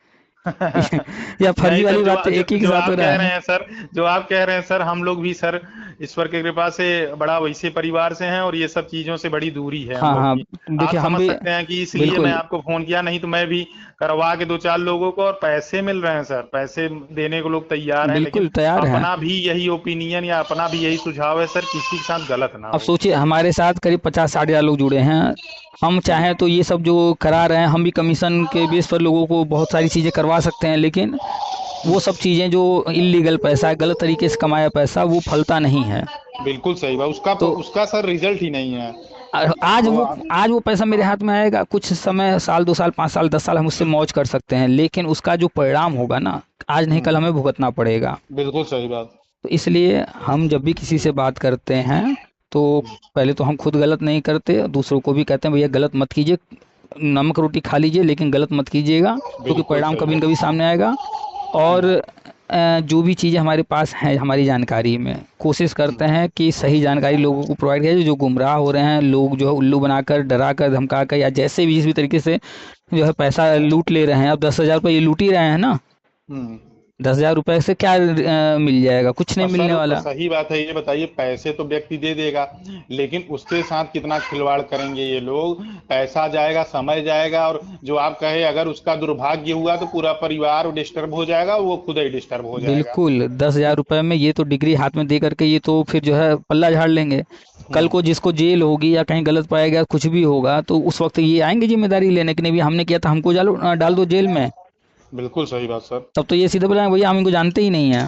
या फर्जी नहीं सर, वाली जो बात तो जो एक ही के जो साथ हो आप रहा कह रहे है। हैं सर, जो आप कह रहे हैं सर, हम लोग भी सर ईश्वर की कृपा से बड़ा वैसे परिवार से हैं, और ये सब चीजों से बड़ी दूरी है हम हाँ लोग हाँ, की। आप देखिए हम समझ भी। सकते हैं कि इसलिए मैं बिल्कुल आपको फोन किया, नहीं तो मैं भी करवा के 2-4 लोगों को, और पैसे मिल रहे हैं सर, पैसे देने को लोग तैयार हैं, लेकिन बिल्कुल तैयार हैं। अपना भी यही ओपिनियन या अपना भी यही सुझाव है सर, किसी के साथ गलत ना अब हो। सोचिए, हमारे साथ करीब 50-60 हज़ार लोग जुड़े हैं। हम जी चाहें तो ये सब जो करा रहे हैं, हम भी कमीशन के बेस पर लोगों को बहुत सारी चीज़ें करवा सकते हैं, लेकिन वो सब चीज़ें जो इलीगल पैसा है, गलत तरीके से कमाया पैसा, वो फलता नहीं है। बिल्कुल सही बात, उसका तो उसका सर रिजल्ट ही नहीं है। आज तो वो आप। आज वो पैसा मेरे हाथ में आएगा, कुछ समय, साल 2 साल 5 साल 10 साल हम उससे मौज कर सकते हैं, लेकिन उसका जो परिणाम होगा ना, आज नहीं कल हम्म। हमें भुगतना पड़ेगा। बिल्कुल सही बात। तो इसलिए हम जब भी किसी से बात करते हैं तो पहले तो हम खुद गलत नहीं करते, दूसरों को भी कहते हैं भैया गलत मत कीजिए, नमक रोटी खा लीजिए लेकिन गलत मत कीजिएगा, क्योंकि बिल्कुल परिणाम सही कभी न बात। कभी सामने आएगा। और जो भी चीज़ें हमारे पास हैं हमारी जानकारी में, कोशिश करते हैं कि सही जानकारी लोगों को प्रोवाइड किया जाए। जो गुमराह हो रहे हैं लोग, जो है उल्लू बनाकर, डरा कर, धमका कर, या जैसे भी जिस भी तरीके से जो है पैसा लूट ले रहे हैं। अब 10,000 रुपये ये लूट ही रहे हैं ना। हम्म। 10,000 रुपये से क्या मिल जाएगा? कुछ नहीं और मिलने सर वाला। सही बात है, ये बताइए पैसे तो व्यक्ति दे देगा, लेकिन उसके साथ कितना खिलवाड़ करेंगे ये लोग। पैसा जाएगा, समय जाएगा, और जो आप कहे अगर उसका दुर्भाग्य हुआ तो पूरा परिवार डिस्टर्ब हो जाएगा, वो खुद ही डिस्टर्ब हो जाएगा। बिल्कुल, 10,000 रुपये में ये तो डिग्री हाथ में दे करके ये तो फिर जो है पल्ला झाड़ लेंगे। कल हम्म। को जिसको जेल होगी या कहीं गलत पाया गया, कुछ भी होगा, तो उस वक्त ये आएंगे जिम्मेदारी लेने कि नहीं भैया हमने किया था, हमको डाल दो जेल में। बिल्कुल सही बात सर। तब तो ये सीधे बोलेंगे भैया हम इनको जानते ही नहीं है।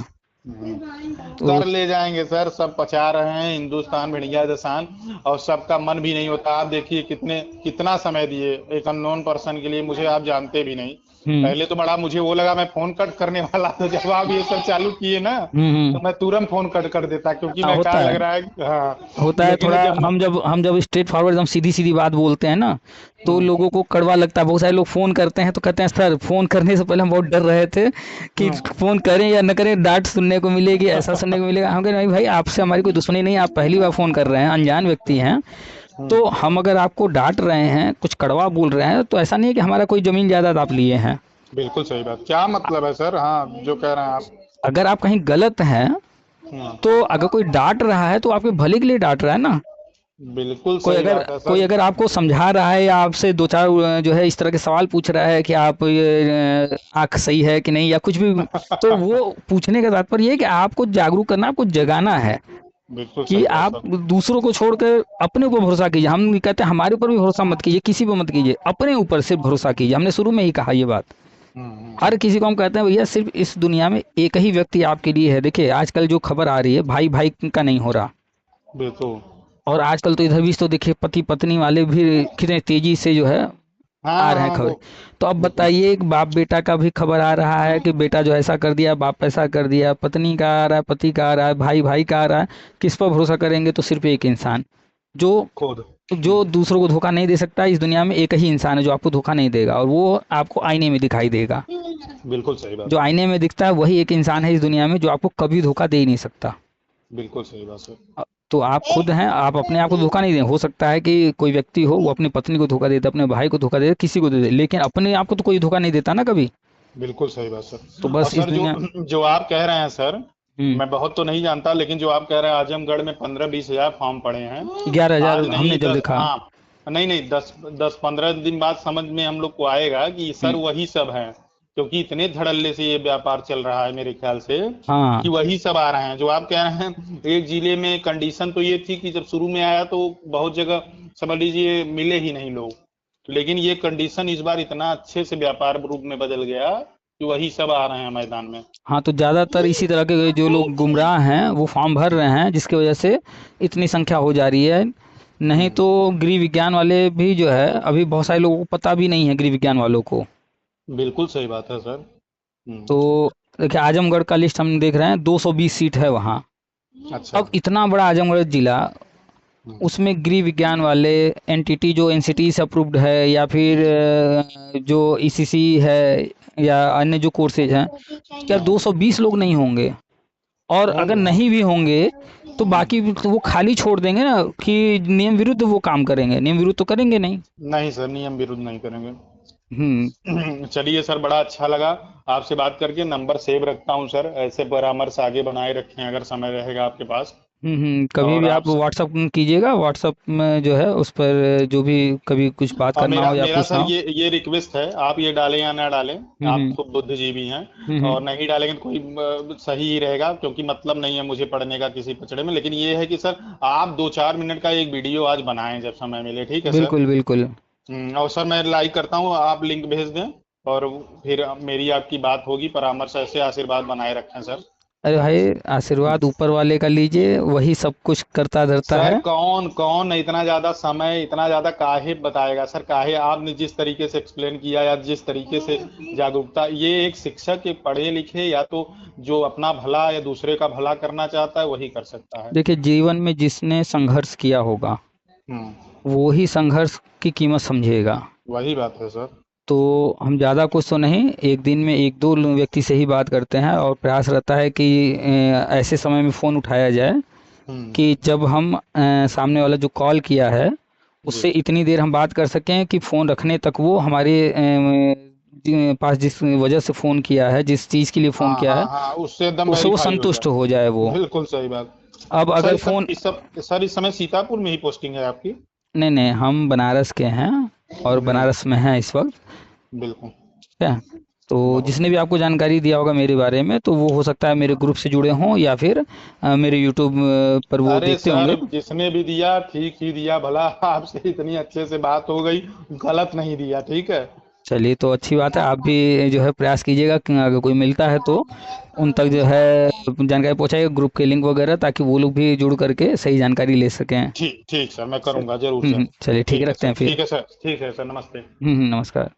तो कर ले जाएंगे सर, सब पचा रहे हैं, हिंदुस्तान भेड़िया जसान, और सबका मन भी नहीं होता। आप देखिए कितने कितना समय दिए एक अननोन पर्सन के लिए, मुझे आप जानते भी नहीं। हम्म पहले तो बड़ा मुझे वो लगा, मैं फोन कट करने वाला था, जब आप ये सब चालू किए ना तो मैं तुरंत फोन कट कर देता, क्योंकि मैं होता कहा लग है, रहा है कि हाँ। होता है लेकिन थोड़ा। जब हम जब स्ट्रेट फॉरवर्ड एकदम सीधी सीधी बात बोलते हैं ना, तो हम्म, लोगों को कड़वा लगता है। बहुत सारे लोग फोन करते हैं तो कहते हैं सर फोन करने से पहले हम बहुत डर रहे थे कि हम्म, फोन करें या न करें, डांट सुनने को मिलेगी, ऐसा सुनने को मिलेगा। हम कह नहीं भाई, आपसे हमारी कोई दुश्मनी नहीं है, आप पहली बार फोन कर रहे हैं, अनजान व्यक्ति हैं। हम्म, तो हम अगर आपको डांट रहे हैं, कुछ कड़वा बोल रहे हैं, तो ऐसा नहीं है कि हमारा कोई जमीन जायदाद आप लिए हैं। बिल्कुल सही बात, क्या मतलब है सर, हाँ जो कह रहे हैं आप। अगर आप कहीं गलत हैं, हम्म, तो अगर कोई डांट रहा है तो आपके भले के लिए डांट रहा है ना। बिल्कुल कोई सही अगर बात है कोई सर। अगर आपको समझा रहा है या आपसे दो चार जो है इस तरह के सवाल पूछ रहा है कि आप ये आँख सही है कि नहीं या कुछ भी, तो वो पूछने का तात्पर्य ये है कि आपको जागरूक करना, आपको जगाना है बिल्कुल कि सही बात आप सर। दूसरों को छोड़कर अपने ऊपर भरोसा कीजिए। हम कहते हैं हमारे ऊपर भी भरोसा मत कीजिए, किसी पे मत कीजिए, अपने ऊपर सिर्फ भरोसा कीजिए। हमने शुरू में ही कहा ये बात। हर किसी को हम कहते हैं भैया सिर्फ इस दुनिया में एक ही व्यक्ति आपके लिए है। देखिए आजकल जो खबर आ रही है, भाई भाई का नहीं हो रहा। बिल्कुल। और आजकल तो इधर भी तो देखिए पति पत्नी वाले भी कितने तेजी से जो है हाँ आ रहे हैं हाँ खबरें। वो। तो अब बिल्कुल। बताइए, एक बाप बेटा का भी खबर आ रहा है कि बेटा जो ऐसा कर दिया, बाप ऐसा कर दिया, पत्नी का आ रहा है, पति का आ रहा है, भाई भाई का आ रहा है। किस पर भरोसा करेंगे? तो सिर्फ एक इंसान जो खुद। जो दूसरों को धोखा नहीं दे सकता। इस दुनिया में एक ही इंसान है जो आपको धोखा नहीं देगा, और वो आपको आईने में दिखाई देगा। बिल्कुल सही जो बात। आईने में दिखता है वही एक इंसान है इस दुनिया में जो आपको कभी धोखा दे ही नहीं सकता। बिल्कुल सही बात सर। तो आप खुद हैं, आप अपने आप को धोखा नहीं दें। हो सकता है कि कोई व्यक्ति हो वो अपनी पत्नी को धोखा देता, अपने भाई को धोखा देता, किसी को दे दे, लेकिन अपने आप को तो कोई धोखा नहीं देता ना कभी। बिल्कुल सही बात तो सर। और बस इस सर जो दुनिया। जो आप कह रहे हैं सर, हम्म। मैं बहुत तो नहीं जानता, लेकिन जो आप कह रहे हैं आजमगढ़ में 15-20 हजार फॉर्म पड़े हैं। 11,000 आज हमने नहीं जब दस, देखा। हाँ नहीं नहीं, 10-15 दिन बाद समझ में हम लोग को आएगा कि सर हम्म। वही सब हैं, क्योंकि इतने धड़ल्ले से ये व्यापार चल रहा है मेरे ख्याल से, हाँ। कि वही सब आ रहे हैं जो आप कह रहे हैं। एक जिले में कंडीशन तो ये थी कि जब शुरू में आया तो बहुत जगह समझ लीजिए मिले ही नहीं लोग, लेकिन ये कंडीशन इस बार इतना अच्छे से व्यापार रूप में बदल गया कि वही सब आ रहे हैं मैदान में। हाँ, तो ज़्यादातर इसी तरह के जो लोग गुमराह हैं वो फॉर्म भर रहे हैं, जिसकी वजह से इतनी संख्या हो जा रही है। नहीं हम्म। तो गृह विज्ञान वाले भी जो है, अभी बहुत सारे लोगों को पता भी नहीं है गृह विज्ञान वालों को। बिल्कुल सही बात है सर। तो देखिए आजमगढ़ का लिस्ट हम देख रहे हैं, 220 सीट है वहाँ। अच्छा। अब इतना बड़ा आजमगढ़ जिला, हम्म, उसमें गृह विज्ञान वाले एनटीटी जो एनसीटी से अप्रूव्ड है, या फिर जो ईसीसी है, या अन्य जो कोर्सेज हैं, क्या 220 लोग नहीं होंगे? और अगर होंगे नहीं होंगे। भी होंगे तो बाकी भी तो वो खाली छोड़ देंगे ना कि नियम विरुद्ध वो काम करेंगे। नियम विरुद्ध तो करेंगे नहीं। नहीं सर, नियम विरुद्ध नहीं करेंगे। हम्म। चलिए सर, बड़ा अच्छा लगा आपसे बात करके। नंबर सेव रखता हूँ सर, ऐसे परामर्श आगे बनाए रखें अगर समय रहेगा आपके पास। कभी और भी आप आपसे, व्हाट्सअप कीजिएगा, व्हाट्सअप में जो है उस पर जो भी कभी कुछ बात और करना मेरा हो या मेरा पूछना सर हो। ये रिक्वेस्ट है, आप ये डालें या ना डालें, हम्म आप हम्म खूब बुद्धिजीवी हैं, हम्म और नहीं डालेंगे तो कोई सही ही रहेगा, क्योंकि मतलब नहीं है मुझे पढ़ने का किसी पचड़े में, लेकिन ये है कि सर आप 2-4 मिनट का एक वीडियो आज बनाएं जब समय मिले, ठीक है सर। बिल्कुल बिल्कुल। और सर मैं लाइक करता हूँ, आप लिंक भेज दें, और फिर मेरी आपकी बात होगी। परामर्श ऐसे आशीर्वाद बनाए रखें सर। अरे भाई, आशीर्वाद ऊपर वाले का लीजिए, वही सब कुछ करता धरता सर है। कौन कौन इतना ज्यादा समय इतना ज्यादा काहे बताएगा सर, काहे आपने जिस तरीके से एक्सप्लेन किया या जिस तरीके से जागरूकता, ये एक शिक्षक के पढ़े लिखे या तो जो अपना भला या दूसरे का भला करना चाहता है वही कर सकता है। देखिए, जीवन में जिसने संघर्ष किया होगा हम्म। वो ही संघर्ष की कीमत समझेगा। वही बात है सर। तो हम ज़्यादा कुछ तो नहीं, एक दिन में एक दो व्यक्ति से ही बात करते हैं, और प्रयास रहता है कि ऐसे समय में फ़ोन उठाया जाए हम्म। कि जब हम सामने वाला जो कॉल किया है जी। उससे इतनी देर हम बात कर सकें कि फ़ोन रखने तक वो हमारे पास जिस वजह से फ़ोन किया है, जिस चीज़ के लिए फ़ोन हाँ किया हाँ है, हाँ, उससे एकदम उससे वो वेरीफाई हो संतुष्ट जाए। हो जाए वो। बिल्कुल सही बात। अब सर अगर फ़ोन, सर इस समय सीतापुर में ही पोस्टिंग है आपकी? नहीं नहीं, हम बनारस के हैं और हम्म। बनारस में हैं इस वक्त। बिल्कुल। ठीक है। तो बहुत जिसने भी बढ़िया। आपको जानकारी दिया होगा मेरे बारे में, तो वो हो सकता है मेरे ग्रुप से जुड़े हों, या फिर मेरे यूट्यूब पर वो अरे देखते सर होंगे। जिसने भी दिया ठीक ही दिया, भला आपसे इतनी अच्छे से बात हो गई, गलत नहीं दिया, ठीक है। चलिए, तो अच्छी बात है। आप भी जो है प्रयास कीजिएगा कि अगर कोई मिलता है तो उन तक जो है जानकारी पहुंचाइएगा, ग्रुप के लिंक वगैरह, ताकि वो लोग भी जुड़ करके सही जानकारी ले सकें। ठीक ठीक सर, मैं चल करूंगा जरूर सर। चलिए, ठीक है, ठीक है रखते हैं सर, फिर। ठीक है सर, ठीक है सर, नमस्ते। नमस्कार।